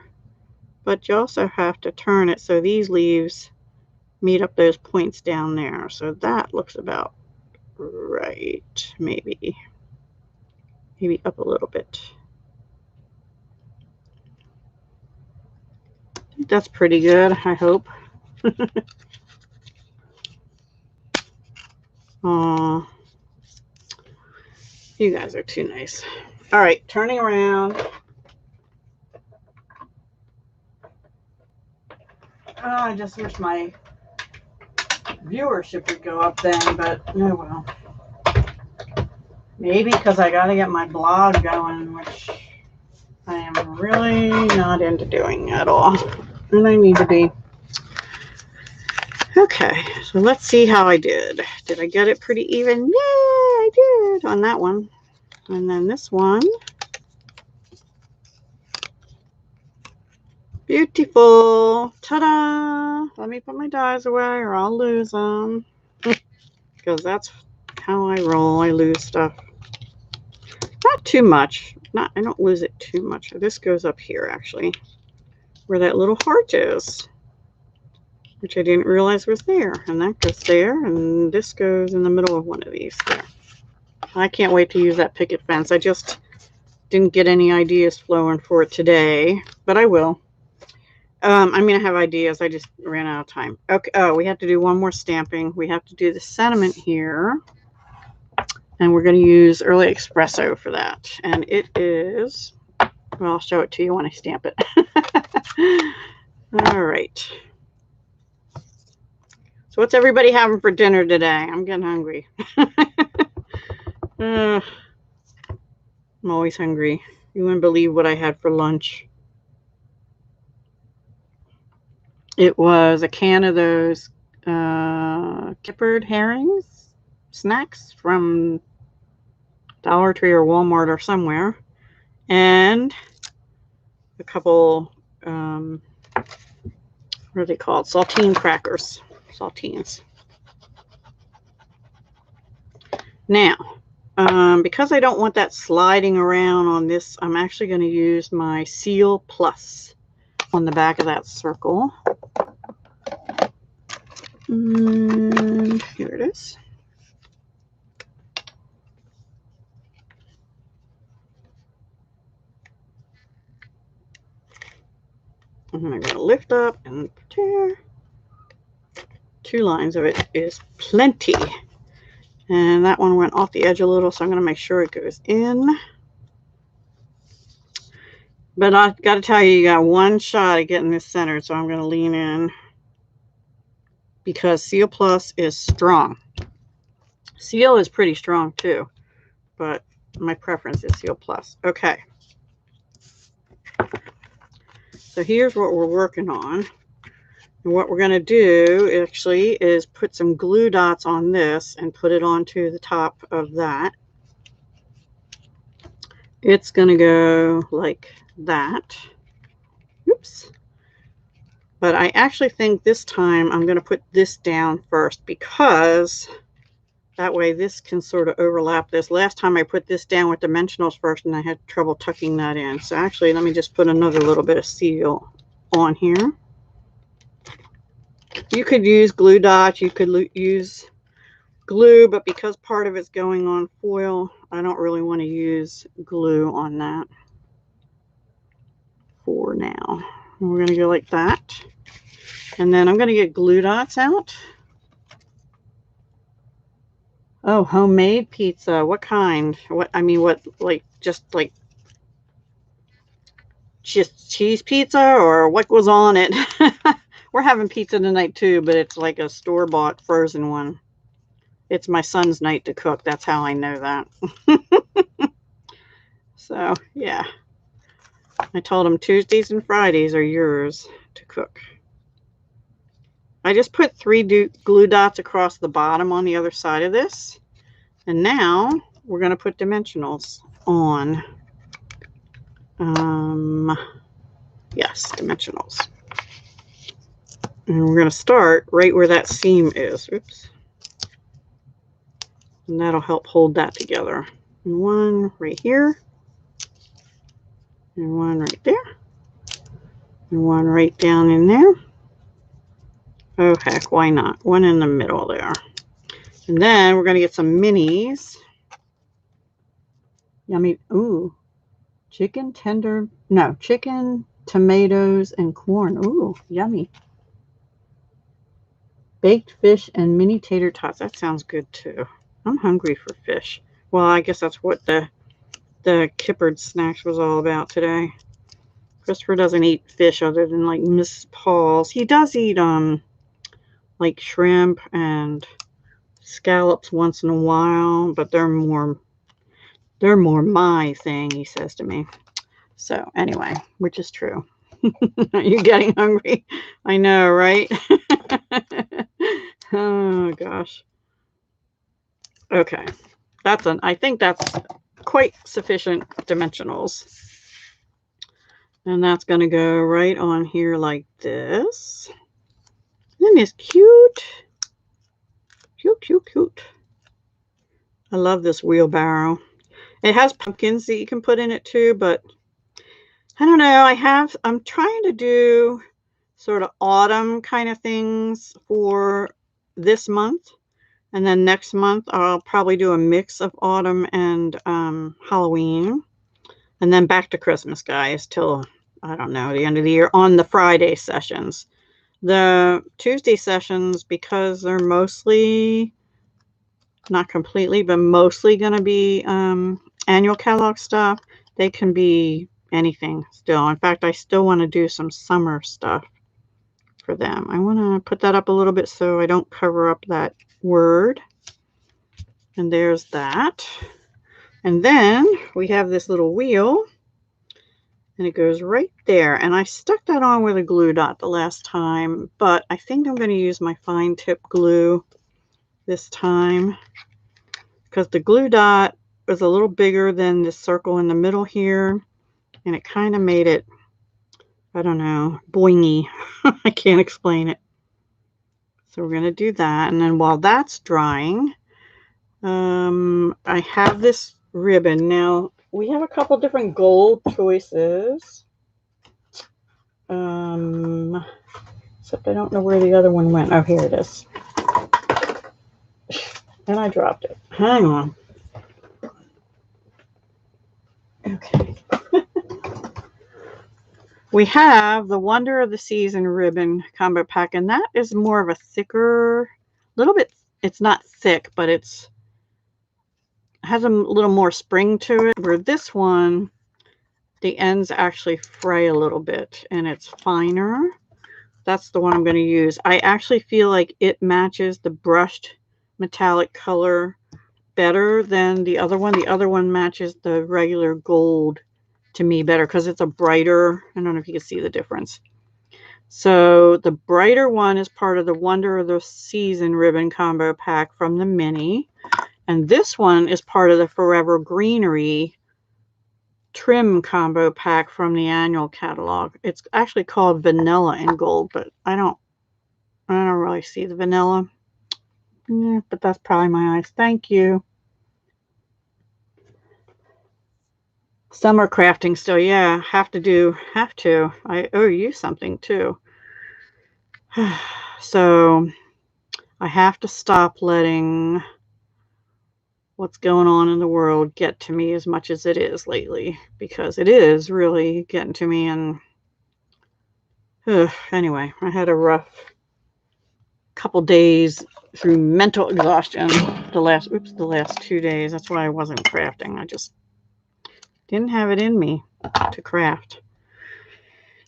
but you also have to turn it so these leaves meet up those points down there. So that looks about right. Maybe up a little bit. I think that's pretty good, I hope. Aw, you guys are too nice. All right, turning around. Oh, I just wish my viewership would go up then, but oh well. Maybe because I got to get my blog going, which I am really not into doing at all. And I need to be. Okay, so let's see how I did. Did I get it pretty even? Yeah, I did on that one. And then this one. Beautiful. Ta-da! Let me put my dies away or I'll lose them. Because that's how I roll. I lose stuff. Not too much. I don't lose it too much. This goes up here, actually, where that little heart is, which I didn't realize was there. And that goes there, and this goes in the middle of one of these there. I can't wait to use that picket fence. I just didn't get any ideas flowing for it today, but I will. I mean, I have ideas. I just ran out of time. Okay. Oh, we have to do one more stamping. We have to do the sentiment here. And we're going to use Early Espresso for that. And it is, well, I'll show it to you when I stamp it. All right. So what's everybody having for dinner today? I'm getting hungry. I'm always hungry. You wouldn't believe what I had for lunch. It was a can of those kippered herrings snacks from Dollar Tree or Walmart or somewhere, and a couple, what are they called? Saltine crackers. Saltines. Now, because I don't want that sliding around on this, I'm actually going to use my Seal Plus on the back of that circle. And here it is. And I'm going to lift up and tear. 2 lines of it is plenty. And that one went off the edge a little, so I'm going to make sure it goes in. But I got to tell you, you got one shot at getting this centered, so I'm going to lean in because Seal Plus is strong. Seal is pretty strong too, but my preference is Seal Plus. Okay. So here's what we're working on. And what we're going to do actually is put some glue dots on this and put it onto the top of that. It's going to go like that. Oops. But I actually think this time I'm going to put this down first because that way this can sort of overlap this. Last time I put this down with dimensionals first and I had trouble tucking that in. So actually let me just put another little bit of seal on here. You could use glue dots, you could use glue, but because part of it's going on foil, I don't really want to use glue on that for now. We're going to go like that. And then I'm going to get glue dots out. Oh, homemade pizza. What kind? What, I mean, what, like, just cheese pizza, or what was on it? We're having pizza tonight too, but it's like a store-bought frozen one. It's my son's night to cook. That's how I know that. So, yeah. I told him Tuesdays and Fridays are yours to cook. I just put 3 glue dots across the bottom on the other side of this. And now we're going to put dimensionals on. Yes, dimensionals. And we're going to start right where that seam is. Oops. And that'll help hold that together. And one right here. And one right there. And one right down in there. Oh, heck, why not? One in the middle there. And then we're going to get some minis. Yummy. Ooh. Chicken, tomatoes, and corn. Ooh, yummy. Baked fish and mini tater tots. That sounds good too. I'm hungry for fish. Well, I guess that's what the kippered snacks was all about today. Christopher doesn't eat fish other than like Miss Paul's. He does eat like shrimp and scallops once in a while, but they're more my thing, he says to me. So anyway, which is true. Are you getting hungry? I know, right? Oh gosh. Okay. I think that's quite sufficient dimensionals. And that's going to go right on here like this. Isn't this cute? Cute, cute, cute. I love this wheelbarrow. It has pumpkins that you can put in it too, but I don't know. I'm trying to do sort of autumn kind of things for this month. And then next month, I'll probably do a mix of autumn and Halloween. And then back to Christmas, guys, till, I don't know, the end of the year on the Friday sessions. The Tuesday sessions, because they're mostly, not completely, but mostly going to be annual catalog stuff, they can be anything still. In fact, I still want to do some summer stuff for them. I want to put that up a little bit so I don't cover up that word. And there's that. And then we have this little wheel, and it goes right there. And I stuck that on with a glue dot the last time, but I think I'm going to use my fine tip glue this time because the glue dot was a little bigger than the circle in the middle here, and it kind of made it, I don't know, boingy. I can't explain it. So we're going to do that. And then while that's drying, I have this ribbon. Now, we have a couple different gold choices. Except I don't know where the other one went. Oh, here it is. And I dropped it. Hang on. Okay. We have the Wonder of the Season ribbon combo pack, and that is more of a thicker, little bit, it's not thick, but it's has a little more spring to it, where this one, the ends actually fray a little bit, and it's finer. That's the one I'm going to use. I actually feel like it matches the brushed metallic color better than the other one. The other one matches the regular gold to me better because it's a brighter, I don't know if you can see the difference. So the brighter one is part of the Wonder of the Season ribbon combo pack from the mini. And this one is part of the Forever Greenery trim combo pack from the annual catalog. It's actually called Vanilla and Gold, but I don't really see the vanilla. Yeah, but that's probably my eyes. Thank you. Summer crafting still, yeah, have to. I owe you something too. So I have to stop letting what's going on in the world get to me as much as it is lately, because it is really getting to me. And anyway, I had a rough couple days through mental exhaustion the last 2 days. That's why I wasn't crafting. I just didn't have it in me to craft.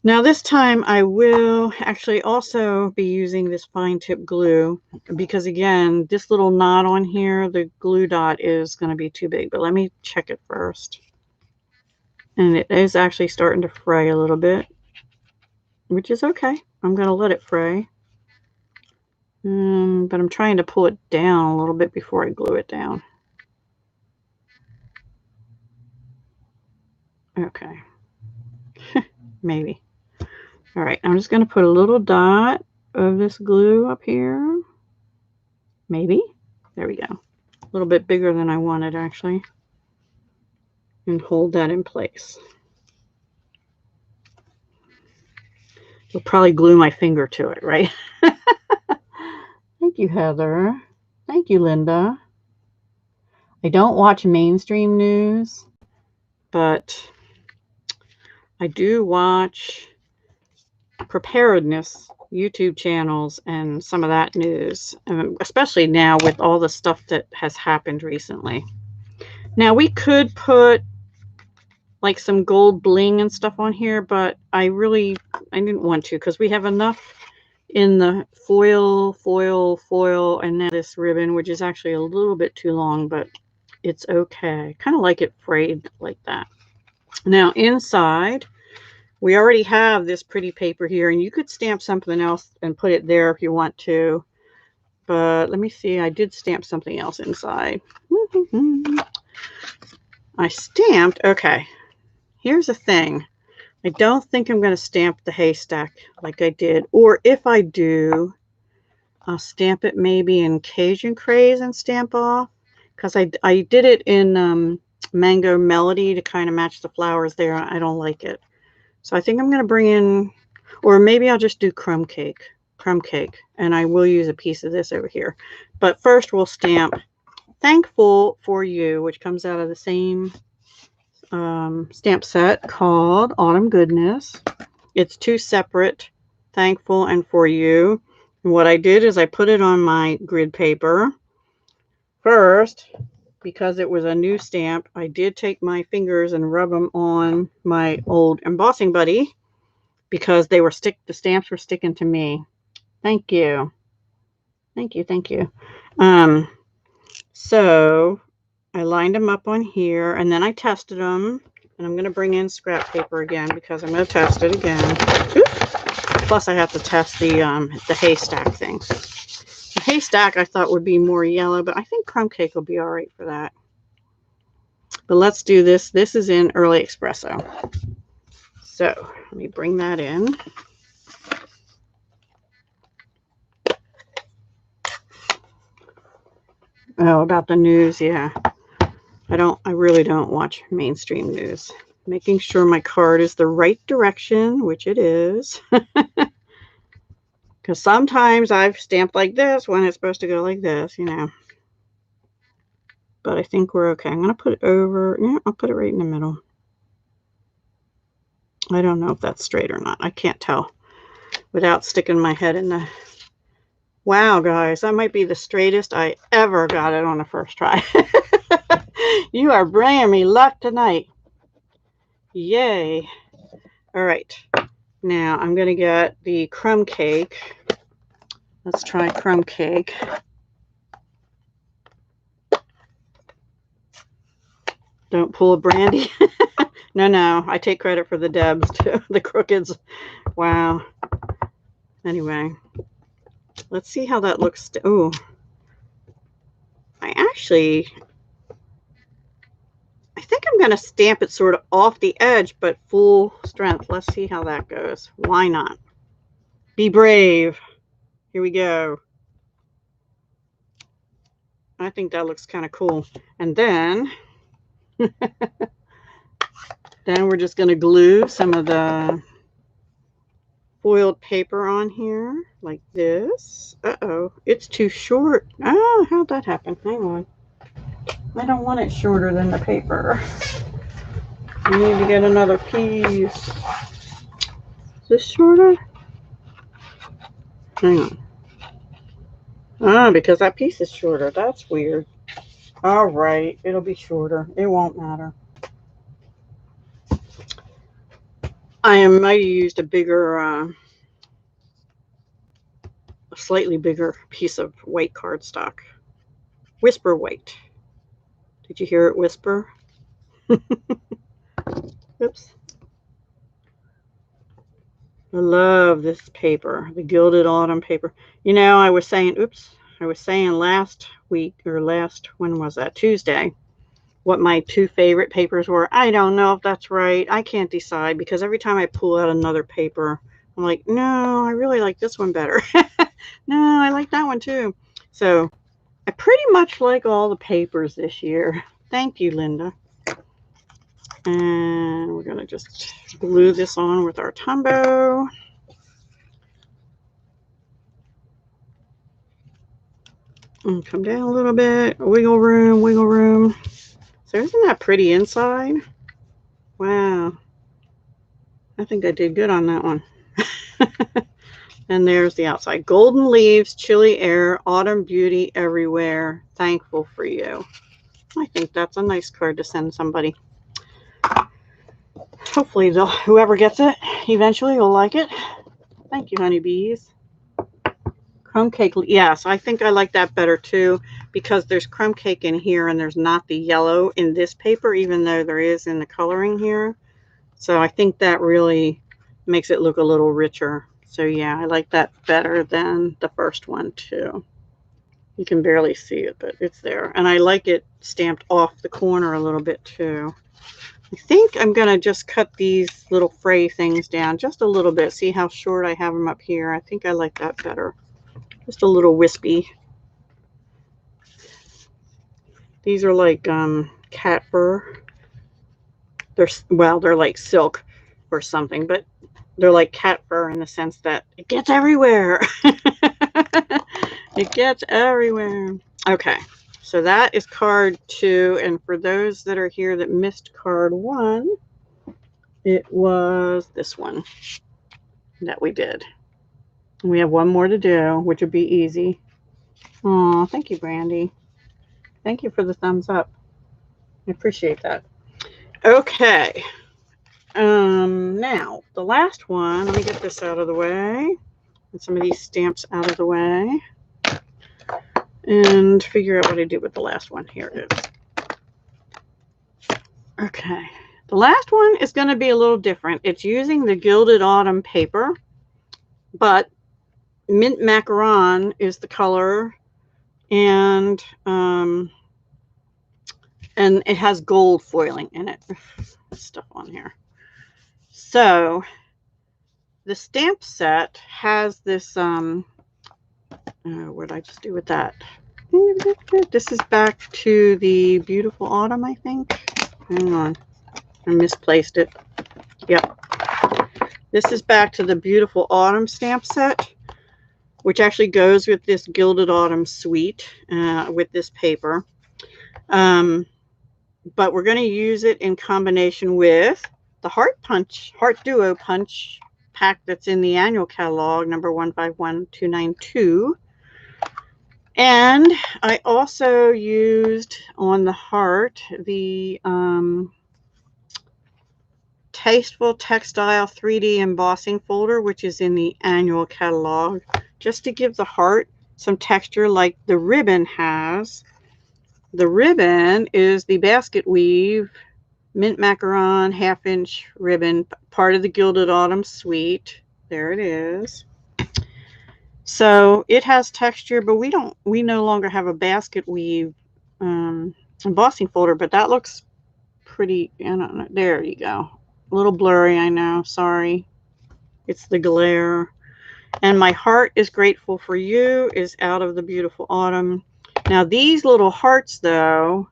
Now this time I will actually also be using this fine tip glue, because again, this little knot on here, the glue dot is going to be too big, but let me check it first. And it is actually starting to fray a little bit, which is okay. I'm going to let it fray. But I'm trying to pull it down a little bit before I glue it down. Okay. Maybe. All right, I'm just going to put a little dot of this glue up here. Maybe. There we go. A little bit bigger than I wanted, actually. And hold that in place. You'll probably glue my finger to it, right? Thank you, Heather. Thank you, Linda. I don't watch mainstream news, but I do watch preparedness YouTube channels and some of that news, especially now with all the stuff that has happened recently. Now we could put like some gold bling and stuff on here, but I didn't want to, because we have enough in the foil, and then this ribbon, which is actually a little bit too long, but it's okay. Kind of like it frayed like that. Now inside, we already have this pretty paper here, and you could stamp something else and put it there if you want to. But let me see. I did stamp something else inside. I stamped, okay, here's the thing. I don't think I'm going to stamp the haystack like I did. Or if I do, I'll stamp it maybe in Cajun Craze and stamp off. Because I did it in Mango Melody to kind of match the flowers there. I don't like it. So I think I'm going to bring in, or maybe I'll just do crumb cake. And I will use a piece of this over here. But first we'll stamp Thankful for You, which comes out of the same stamp set called Autumn Goodness. It's two separate, Thankful and For You. And what I did is I put it on my grid paper first. Because it was a new stamp, I did take my fingers and rub them on my old embossing buddy because the stamps were sticking to me. Thank you. Thank you. So I lined them up on here and then I tested them, and I'm going to bring in scrap paper again because I'm going to test it again. Oops. Plus I have to test the haystack thing. The haystack I thought would be more yellow, but I think crumb cake will be all right for that. But let's do this. This is in Early Espresso. So let me bring that in. Oh, about the news, yeah. I really don't watch mainstream news. Making sure my card is the right direction, which it is. Because sometimes I've stamped like this when it's supposed to go like this, you know. But I think we're okay. I'm going to put it over. Yeah, I'll put it right in the middle. I don't know if that's straight or not. I can't tell without sticking my head in the... Wow, guys, that might be the straightest I ever got it on the first try. You are bringing me luck tonight. Yay. All right. Now I'm going to get the crumb cake. Let's try crumb cake. Don't pull a Brandy. No. I take credit for the Debs too. The Crookeds. Wow. Anyway. Let's see how that looks. Ooh. I think I'm going to stamp it sort of off the edge, but full strength. Let's see how that goes. Why not? Be brave. Here we go. I think that looks kind of cool. And then, we're just going to glue some of the foiled paper on here like this. Uh-oh, it's too short. Oh, how'd that happen? Hang on. I don't want it shorter than the paper. I need to get another piece. Is this shorter? Hang on. Ah, because that piece is shorter. That's weird. All right, it'll be shorter. It won't matter. I might have used a bigger, a slightly bigger piece of white cardstock. Whisper white. Did you hear it whisper? Oops. I love this paper, the Gilded Autumn paper. You know, I was saying last week, or when was that? Tuesday, what my two favorite papers were. I don't know if that's right. I can't decide because every time I pull out another paper, I'm like, no, I really like this one better. No, I like that one too. So I pretty much like all the papers this year. Thank you, Linda. And we're going to just glue this on with our Tombow. And come down a little bit. Wiggle room, wiggle room. So isn't that pretty inside? Wow. I think I did good on that one. And there's the outside. Golden leaves, chilly air, autumn beauty everywhere. Thankful for you. I think that's a nice card to send somebody. Hopefully whoever gets it eventually will like it. Thank you, honeybees. Crumb cake. Yes, I think I like that better too because there's crumb cake in here and there's not the yellow in this paper, even though there is in the coloring here. So I think that really makes it look a little richer. So yeah, I like that better than the first one too. You can barely see it, but it's there. And I like it stamped off the corner a little bit too. I think I'm going to just cut these little fray things down just a little bit. See how short I have them up here? I think I like that better. Just a little wispy. These are like cat fur. They're like silk or something, but they're like cat fur in the sense that it gets everywhere. It gets everywhere. Okay, so that is card 2, and for those that are here that missed card 1, it was this one that we did. We have one more to do, which would be easy. Oh, thank you, Brandy. Thank you for the thumbs up. I appreciate that. Okay. Now, the last one, let me get this out of the way. Get some of these stamps out of the way. And figure out what I do with the last one. Here it is. Okay. The last one is going to be a little different. It's using the Gilded Autumn paper, but Mint Macaron is the color, and it has gold foiling in it. Stuff on here. So the stamp set has this what did I just do with that? This is back to the Beautiful Autumn, I think. Hang on, I misplaced it. Yep, this is back to the Beautiful Autumn stamp set, which actually goes with this Gilded Autumn suite with this paper. But we're going to use it in combination with the Heart Duo Punch pack that's in the annual catalog, number 151292. And I also used on the heart the Tasteful Textile 3D embossing folder, which is in the annual catalog, just to give the heart some texture like the ribbon has. The ribbon is the basket weave Mint Macaron 1/2-inch ribbon, part of the Gilded Autumn suite. There it is. So it has texture, but we no longer have a basket weave embossing folder, but that looks pretty. I don't know. There you go. A little blurry, I know. Sorry. It's the glare. And my heart is grateful for you is out of the Beautiful Autumn. Now these little hearts, though,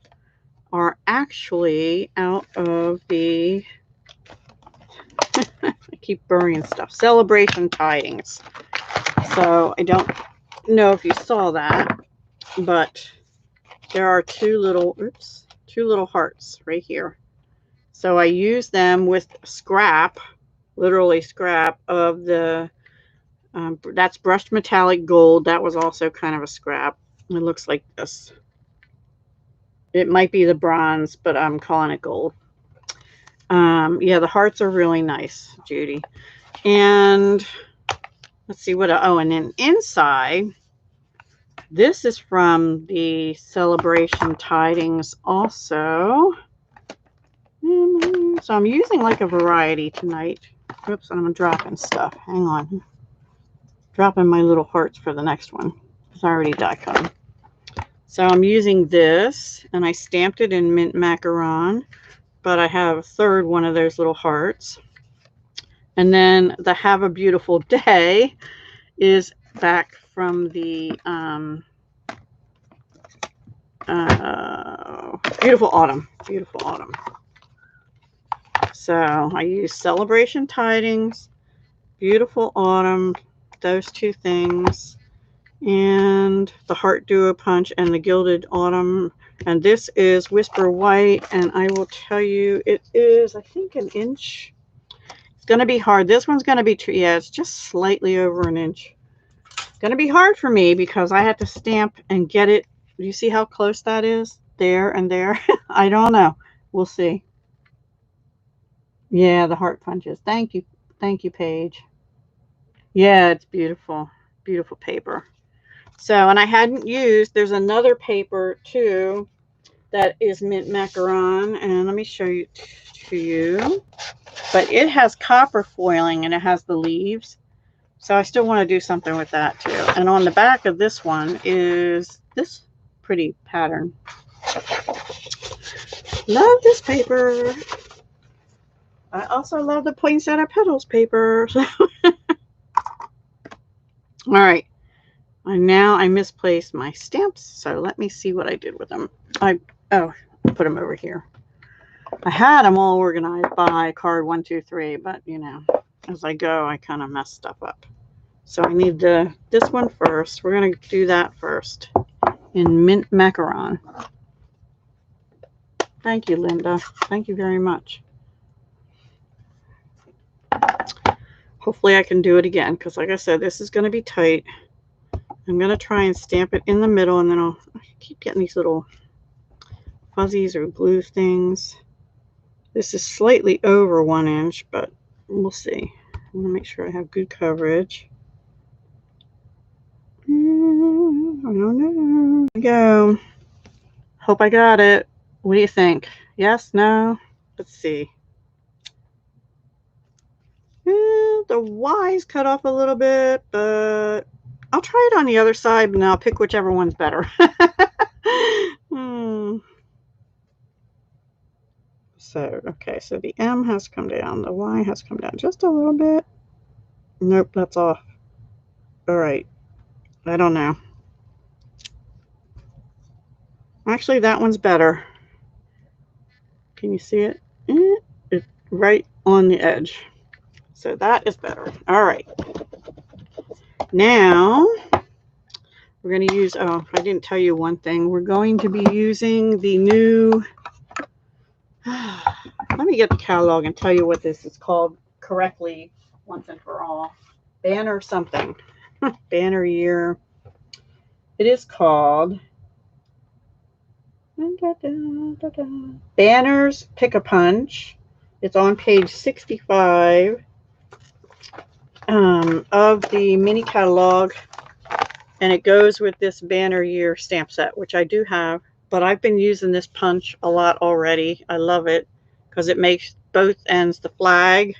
are actually out of the I keep burying stuff. Celebration Tidings. So I don't know if you saw that, but there are two little hearts right here. So I use them with scrap, literally scrap of the that's brushed metallic gold. That was also kind of a scrap. It looks like this. It might be the bronze, but I'm calling it gold. Yeah, the hearts are really nice, Judy. And let's see what. Oh, and then inside, this is from the Celebration Tidings also. So I'm using like a variety tonight. Oops, I'm dropping stuff. Hang on. Dropping my little hearts for the next one because I already die cut. So I'm using this, and I stamped it in Mint Macaron, but I have a third one of those little hearts. And then the Have a Beautiful Day is back from the Beautiful Autumn. Beautiful Autumn. So I use Celebration Tidings, Beautiful Autumn, those two things, and the Heart Duo Punch and the Gilded Autumn. And this is Whisper White, and I will tell you it is, I think, an inch. It's going to be hard. This one's going to be, yeah, it's just slightly over an inch. It's going to be hard for me because I had to stamp and get it. Do you see how close that is? There and there. I don't know. We'll see. Yeah, the heart punches. Thank you. Thank you, Paige. Yeah, it's beautiful. Beautiful paper. So, and I hadn't used, there's another paper too that is Mint Macaron, and let me show you to you. But it has copper foiling and it has the leaves. So I still want to do something with that too. And on the back of this one is this pretty pattern. Love this paper. I also love the poinsettia petals paper. All right. And now I misplaced my stamps, so let me see what I did with them. I put them over here. I had them all organized by card 1, 2, 3, but you know, as I go, I kind of mess stuff up. So I need this one first. We're gonna do that first in mint macaron. Thank you, Linda. Thank you very much. Hopefully I can do it again, because like I said, this is going to be tight. I'm going to try and stamp it in the middle, and then I keep getting these little fuzzies or glue things. This is slightly over 1 inch, but we'll see. I want to make sure I have good coverage. I don't know. Here we go. Hope I got it. What do you think? Yes? No? Let's see. The Y's cut off a little bit, but I'll try it on the other side, and I'll pick whichever one's better. So, okay, so the M has come down. The Y has come down just a little bit. Nope, that's off. All right. I don't know. Actually, that one's better. Can you see it? It's right on the edge. So that is better. All right. Now, we're going to use, oh, I didn't tell you one thing. We're going to be using the new, let me get the catalog and tell you what this is called correctly once and for all. Banner something. Banner year. It is called Banners Pick-a-Punch. It's on page 65 of the mini catalog, and it goes with this banner year stamp set, which I do have, but I've been using this punch a lot already. I love it because it makes both ends, the flag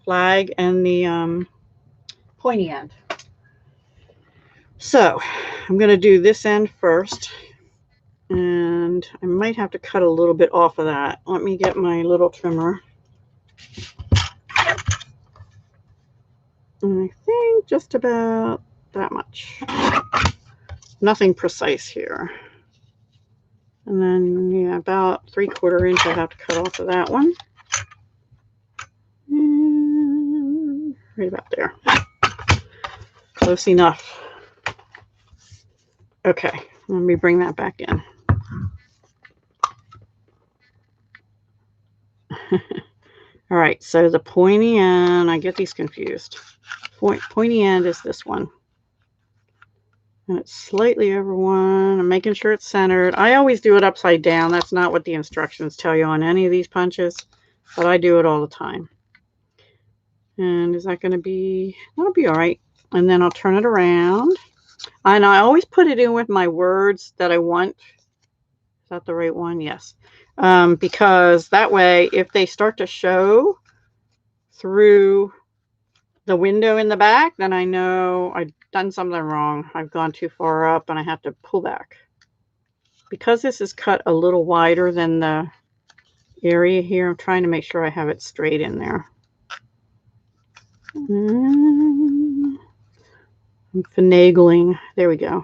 and the pointy end. So I'm going to do this end first, and I might have to cut a little bit off of that. Let me get my little trimmer. And I think just about that much. Nothing precise here. And then, yeah, about 3/4 inch I have to cut off of that one. And right about there. Close enough. Okay, let me bring that back in. All right, so the pointy end, I get these confused. Pointy end is this one. And it's slightly over 1. I'm making sure it's centered. I always do it upside down. That's not what the instructions tell you on any of these punches, but I do it all the time. And is that going to be, that'll be all right. And then I'll turn it around. And I always put it in with my words that I want. Is that the right one? Yes. Because that way, if they start to show through the window in the back, then I know I've done something wrong. I've gone too far up and I have to pull back. Because this is cut a little wider than the area here, I'm trying to make sure I have it straight in there. I'm finagling. There we go.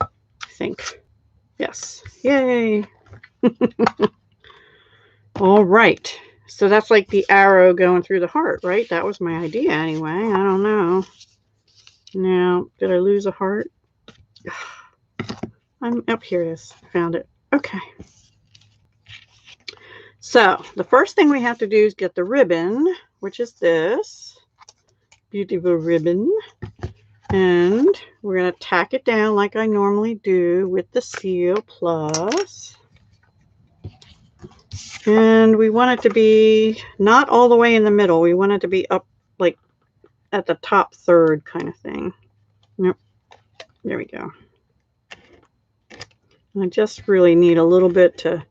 I think. Yes. Yay. All right. So that's like the arrow going through the heart, right? That was my idea anyway. I don't know. Now, did I lose a heart? I'm up here. It is. I found it. Okay. So the first thing we have to do is get the ribbon, which is this beautiful ribbon. And we're going to tack it down like I normally do with the Seal Plus. And we want it to be not all the way in the middle. We want it to be up like at the top third kind of thing. Yep. There we go. I just really need a little bit to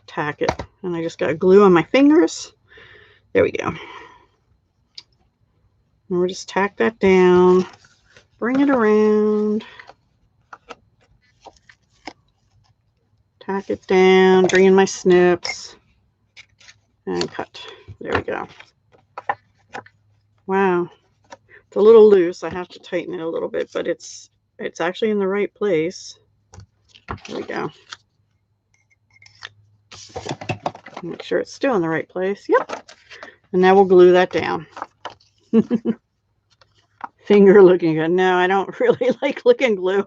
tack it. And I just got glue on my fingers. There we go. And we'll just tack that down. Bring it around. Tack it down. Bring in my snips. and cut. There we go. Wow. It's a little loose. I have to tighten it a little bit, but it's actually in the right place. There we go. Make sure it's still in the right place. Yep. And now we'll glue that down. Finger looking good. No, I don't really like licking glue.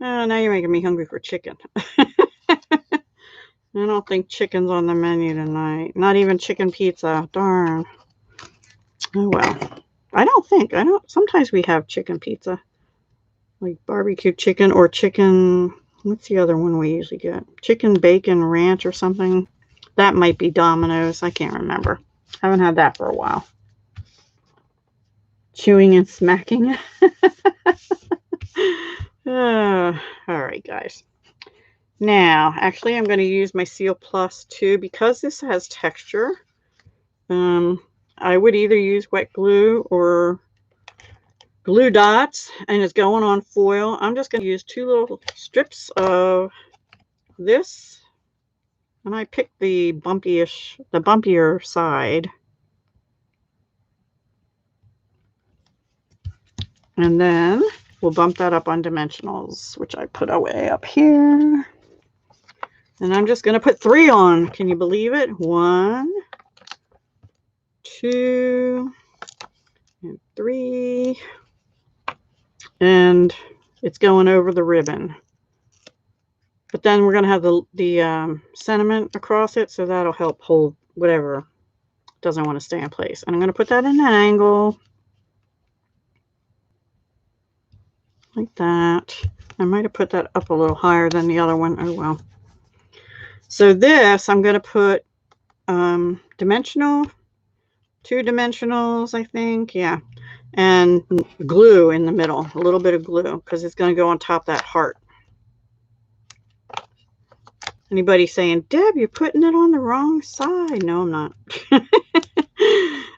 Oh, now you're making me hungry for chicken. I don't think chicken's on the menu tonight. Not even chicken pizza. Darn. Oh, well. I don't. Sometimes we have chicken pizza. Like barbecue chicken or chicken. What's the other one we usually get? Chicken bacon ranch or something. That might be Domino's. I can't remember. Haven't had that for a while. Chewing and smacking. All right, guys. Now, actually, I'm going to use my Seal Plus too because this has texture. I would either use wet glue or glue dots, and it's going on foil. I'm just going to use 2 little strips of this, and I picked the bumpier side. And then we'll bump that up on dimensionals, which I put away up here. And I'm just going to put 3 on. Can you believe it? 1, 2, and 3. And it's going over the ribbon. But then we're going to have the sentiment across it, so that'll help hold whatever doesn't want to stay in place. And I'm going to put that in an angle. Like that. I might have put that up a little higher than the other one. Oh, well. So this, I'm going to put dimensional, 2 dimensionals, I think. Yeah. And glue in the middle. A little bit of glue because it's going to go on top of that heart. Anybody saying, Deb, you're putting it on the wrong side. No, I'm not.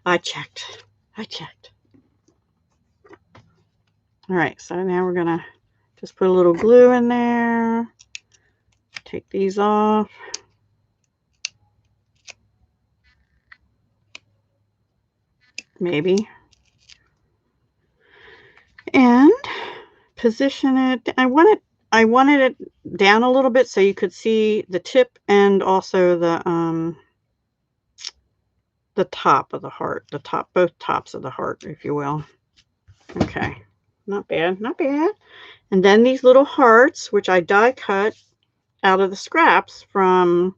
I checked. All right, so now we're going to just put a little glue in there. Take these off. Maybe. And position it. I wanted it down a little bit so you could see the tip and also the top of the heart, both tops of the heart, if you will. Okay. Not bad, not bad. And then these little hearts, which I die cut out of the scraps from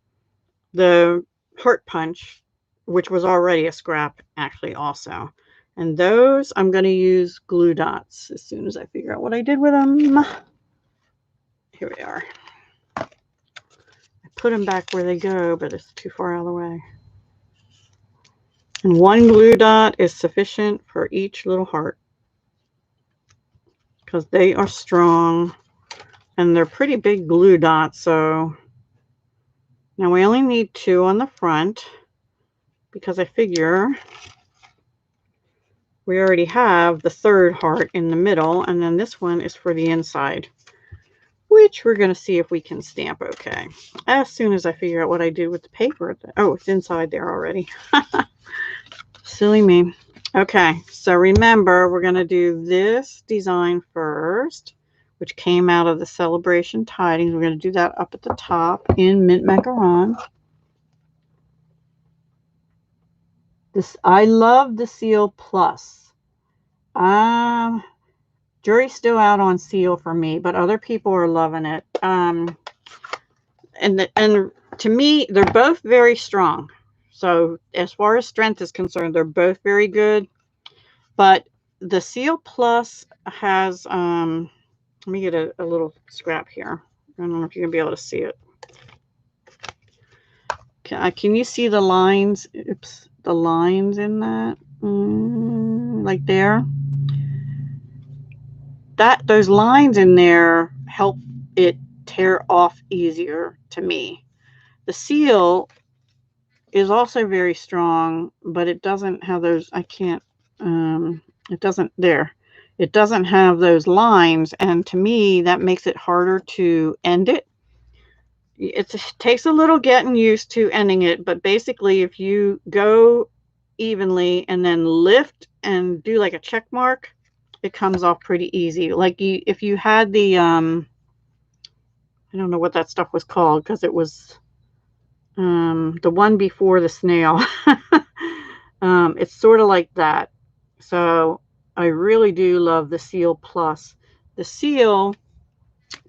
the heart punch, which was already a scrap actually also. And those I'm going to use glue dots as soon as I figure out what I did with them. Here we are. I put them back where they go, but it's too far out of the way. And 1 glue dot is sufficient for each little heart, because they are strong and they're pretty big glue dots. So now we only need 2 on the front because I figure we already have the 3rd heart in the middle, and then this one is for the inside, which we're going to see if we can stamp okay as soon as I figure out what I do with the paper. Oh, it's inside there already. Silly me. Okay, so remember, we're going to do this design first, which came out of the Celebration Tidings. We're going to do that up at the top in Mint Macaron. I love the Seal Plus. Jury's still out on Seal for me, but other people are loving it. And to me, they're both very strong. So as far as strength is concerned, they're both very good. But the Seal Plus has, let me get a little scrap here. I don't know if you're going to be able to see it. Can you see the lines? Oops, the lines in that? Like there? Those lines in there help it tear off easier to me. The Seal is also very strong, but it doesn't have those, it doesn't have those lines, and to me that makes it harder to end it. It takes a little getting used to ending it, but basically if you go evenly and then lift and do like a check mark, it comes off pretty easy. Like if you had the I don't know what that stuff was called, because it was the one before the snail. It's sort of like that. So I really do love the Seal Plus. The Seal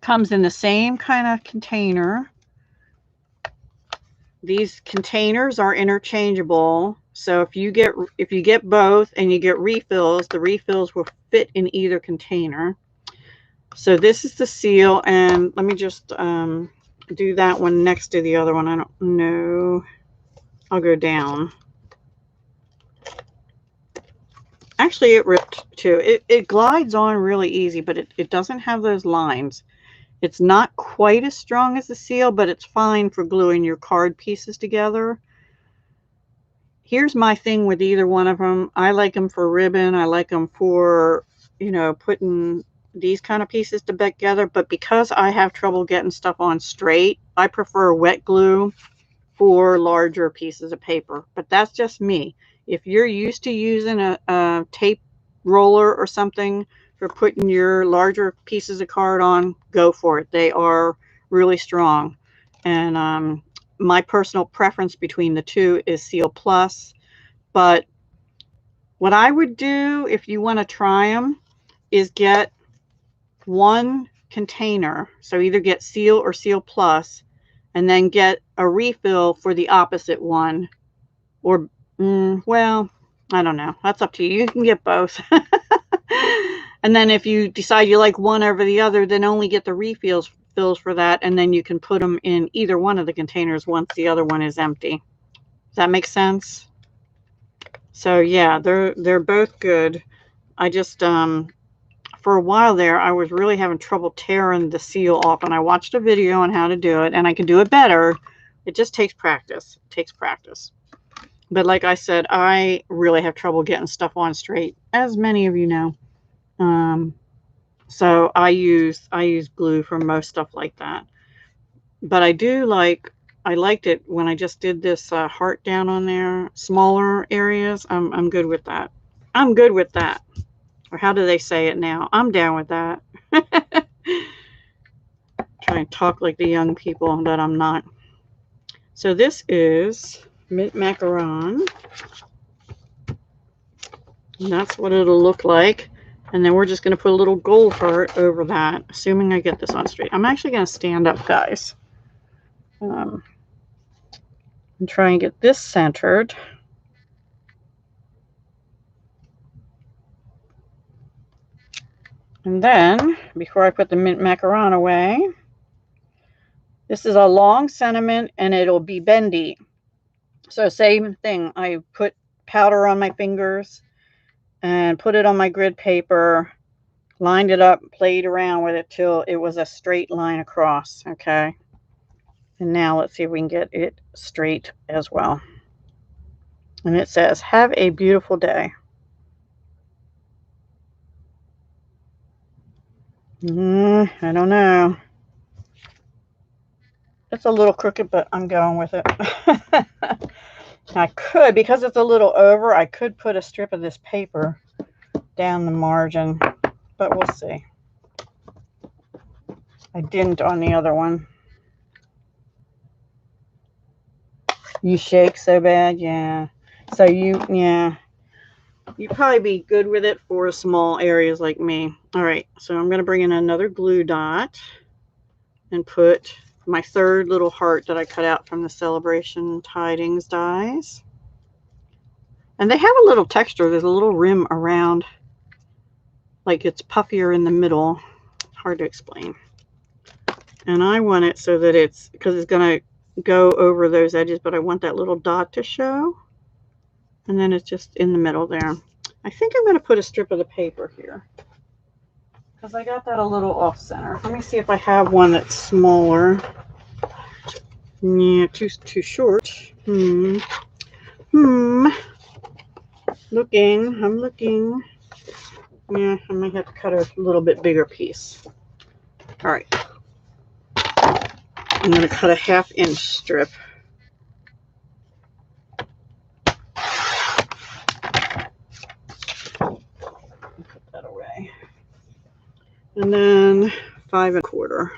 comes in the same kind of container. These containers are interchangeable. So if you get both and you get refills, the refills will fit in either container. So this is the Seal, and let me just do that one next to the other one. I don't know. I'll go down. Actually, it ripped too. It glides on really easy, but it doesn't have those lines. It's not quite as strong as the Seal, but it's fine for gluing your card pieces together. Here's my thing with either one of them. I like them for ribbon. I like them for, you know, putting these kind of pieces together. But because I have trouble getting stuff on straight, I prefer wet glue for larger pieces of paper. But that's just me. If you're used to using a tape roller or something for putting your larger pieces of card on, go for it. They are really strong. And my personal preference between the two is Seal Plus. But what I would do if you want to try them is get one container. So either get Seal or Seal Plus, and then get a refill for the opposite one. Or, well, I don't know. That's up to you. You can get both. And then if you decide you like one over the other, then only get the refills for that, and then you can put them in either one of the containers once the other one is empty. Does that make sense? So yeah, they're both good. I just for a while there, I was really having trouble tearing the Seal off, and I watched a video on how to do it, and I can do it better. It just takes practice. It takes practice. But like I said, I really have trouble getting stuff on straight, as many of you know. So I use glue for most stuff like that. But I liked it when I just did this heart down on there, smaller areas. I'm good with that. I'm good with that. Or how do they say it now? I'm down with that. Try and talk like the young people that I'm not. So this is mint macaron. And that's what it'll look like. And then we're just going to put a little gold heart over that, assuming I get this on straight. I'm actually going to stand up, guys. And try and get this centered. And then, before I put the mint macaron away, this is a long sentiment and it'll be bendy. So same thing. I put powder on my fingers and put it on my grid paper, lined it up, played around with it till it was a straight line across. Okay. And now let's see if we can get it straight as well. And it says, "Have a beautiful day." I don't know. It's a little crooked, but I'm going with it. I could, because it's a little over, I could put a strip of this paper down the margin, but we'll see. I didn't on the other one. You shake so bad, yeah. So you'd probably be good with it for small areas like me. All right, so I'm going to bring in another glue dot and put my third little heart that I cut out from the Celebration Tidings dies. And they have a little texture. There's a little rim around, like it's puffier in the middle. Hard to explain. And I want it so that it's, because it's going to go over those edges, but I want that little dot to show. And then it's just in the middle there. I think I'm going to put a strip of the paper here, because I got that a little off center. Let me see if I have one that's smaller. Yeah, too short. I'm looking. Yeah, I might have to cut a little bit bigger piece. All right. I'm going to cut a 1/2 inch strip. Put that away. And then 5 1/4.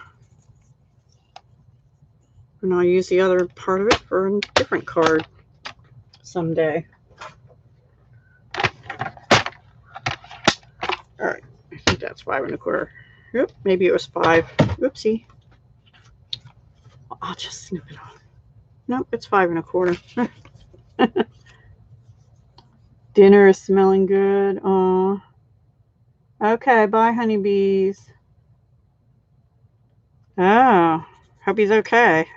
And I'll use the other part of it for a different card someday. All right, I think that's 5 1/4. Oop, maybe it was 5. Oopsie. I'll just snip it off. Nope, it's 5 1/4. Dinner is smelling good. Aw. Okay, bye, honeybees. Oh, hope he's okay.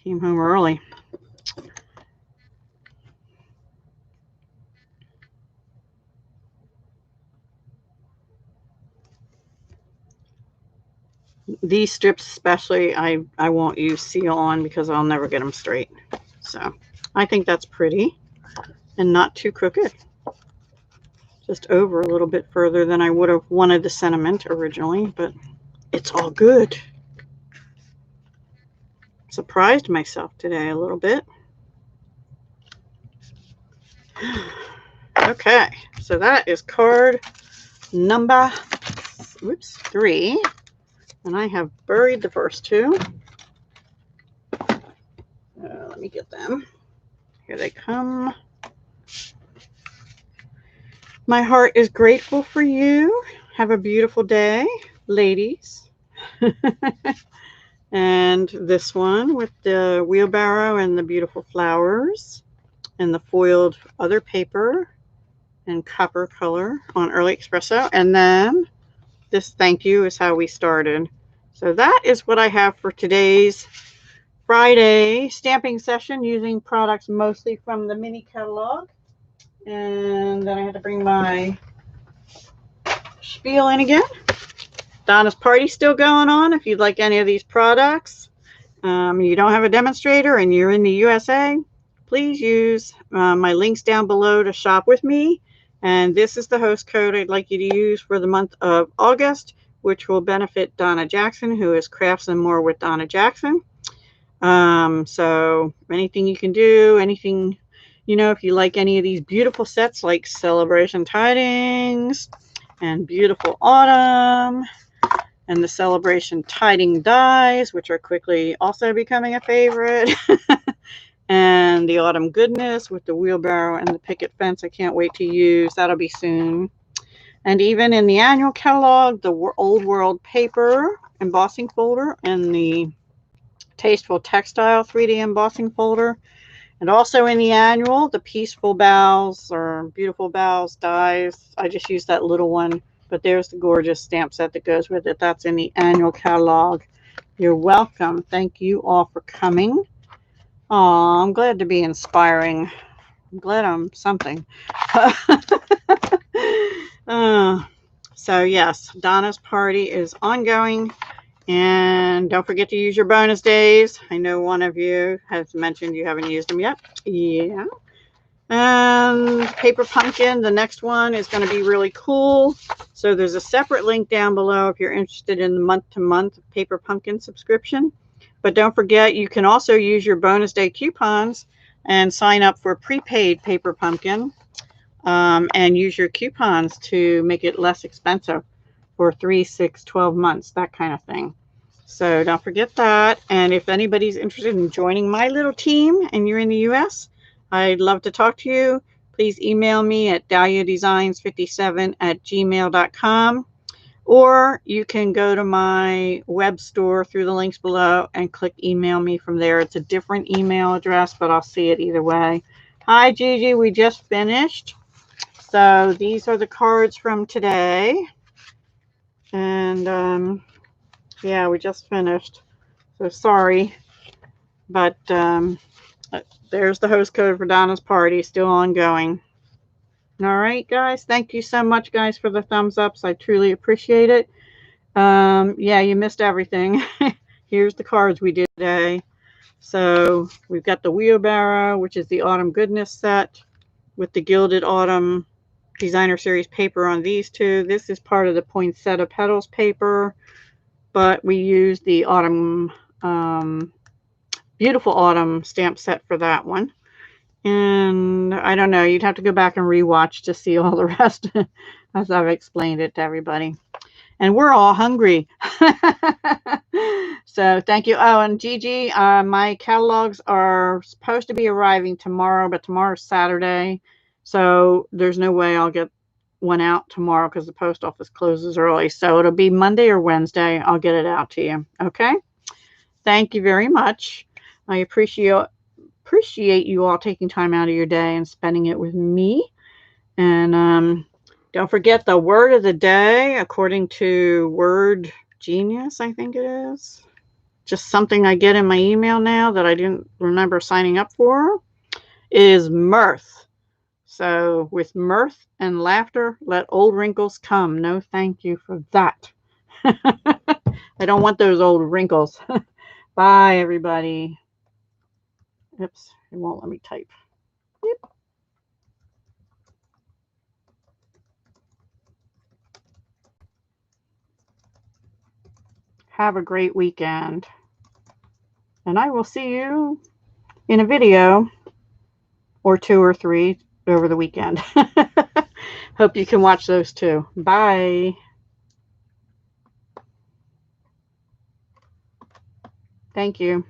Came home early. These strips especially, I won't use seal on because I'll never get them straight. So I think that's pretty and not too crooked. Just over a little bit further than I would have wanted the sentiment originally, but it's all good. Surprised myself today a little bit. Okay, so that is card number 3. And I have buried the first 2. Let me get them. Here they come. My heart is grateful for you. Have a beautiful day, ladies. And this one with the wheelbarrow and the beautiful flowers and the foiled other paper and copper color on Early Espresso. And then this thank you is how we started. So that is what I have for today's Friday stamping session using products mostly from the mini catalog. And then I had to bring my spiel in again. Donna's Party still going on. If you'd like any of these products, you don't have a demonstrator and you're in the USA, please use my links down below to shop with me. And this is the host code I'd like you to use for the month of August, which will benefit Donna Jackson, who is Crafts and More with Donna Jackson. So anything you can do, anything, if you like any of these beautiful sets like Celebration Tidings and Beautiful Autumn and the Celebration Tiding dies, which are quickly also becoming a favorite. And the Autumn Goodness with the wheelbarrow and the picket fence. I can't wait to use. That'll be soon. And even in the annual catalog, the Old World paper embossing folder and the Tasteful Textile 3D embossing folder. And also in the annual, the Peaceful Boughs or Beautiful Boughs dies. I just used that little one, but there's the gorgeous stamp set that goes with it. That's in the annual catalog. You're welcome. Thank you all for coming. Oh, I'm glad to be inspiring. I'm glad I'm something. So yes, Donna's Party is ongoing. And don't forget to use your bonus days. I know one of you has mentioned you haven't used them yet. Yeah. And Paper Pumpkin, the next one is going to be really cool. So there's a separate link down below if you're interested in the month-to-month Paper Pumpkin subscription. But don't forget, you can also use your bonus day coupons and sign up for prepaid Paper Pumpkin and use your coupons to make it less expensive for 3, 6, 12 months, that kind of thing. So don't forget that. And if anybody's interested in joining my little team and you're in the US, I'd love to talk to you. Please email me at dahliadesigns57@gmail.com. Or you can go to my web store through the links below and click email me from there. It's a different email address, but I'll see it either way. Hi, Gigi. We just finished. So these are the cards from today. And, yeah, we just finished. So sorry. But there's the host code for Donna's Party. Still ongoing. All right, guys. Thank you so much, guys, for the thumbs ups. I truly appreciate it. Yeah, you missed everything. Here's the cards we did today. So we've got the wheelbarrow, which is the Autumn Goodness set with the Gilded Autumn Designer Series paper on these two. This is part of the Poinsettia Petals paper. but we used the autumn, beautiful autumn stamp set for that one. And I don't know, you'd have to go back and rewatch to see all the rest as I've explained it to everybody. And we're all hungry. So thank you. Oh, and Gigi, my catalogs are supposed to be arriving tomorrow, but tomorrow's Saturday. So there's no way I'll get one out tomorrow because the post office closes early. So it'll be Monday or Wednesday. I'll get it out to you. Okay. Thank you very much. I appreciate you all taking time out of your day and spending it with me. And don't forget the word of the day, according to Word Genius, I think it is. Just something I get in my email now that I didn't remember signing up for, is mirth. So with mirth and laughter, let old wrinkles come. No thank you for that. I don't want those old wrinkles. Bye, everybody. Oops, it won't let me type. Yep. Have a great weekend. And I will see you in a video or 2 or 3 over the weekend. Hope you can watch those too. Bye. Thank you.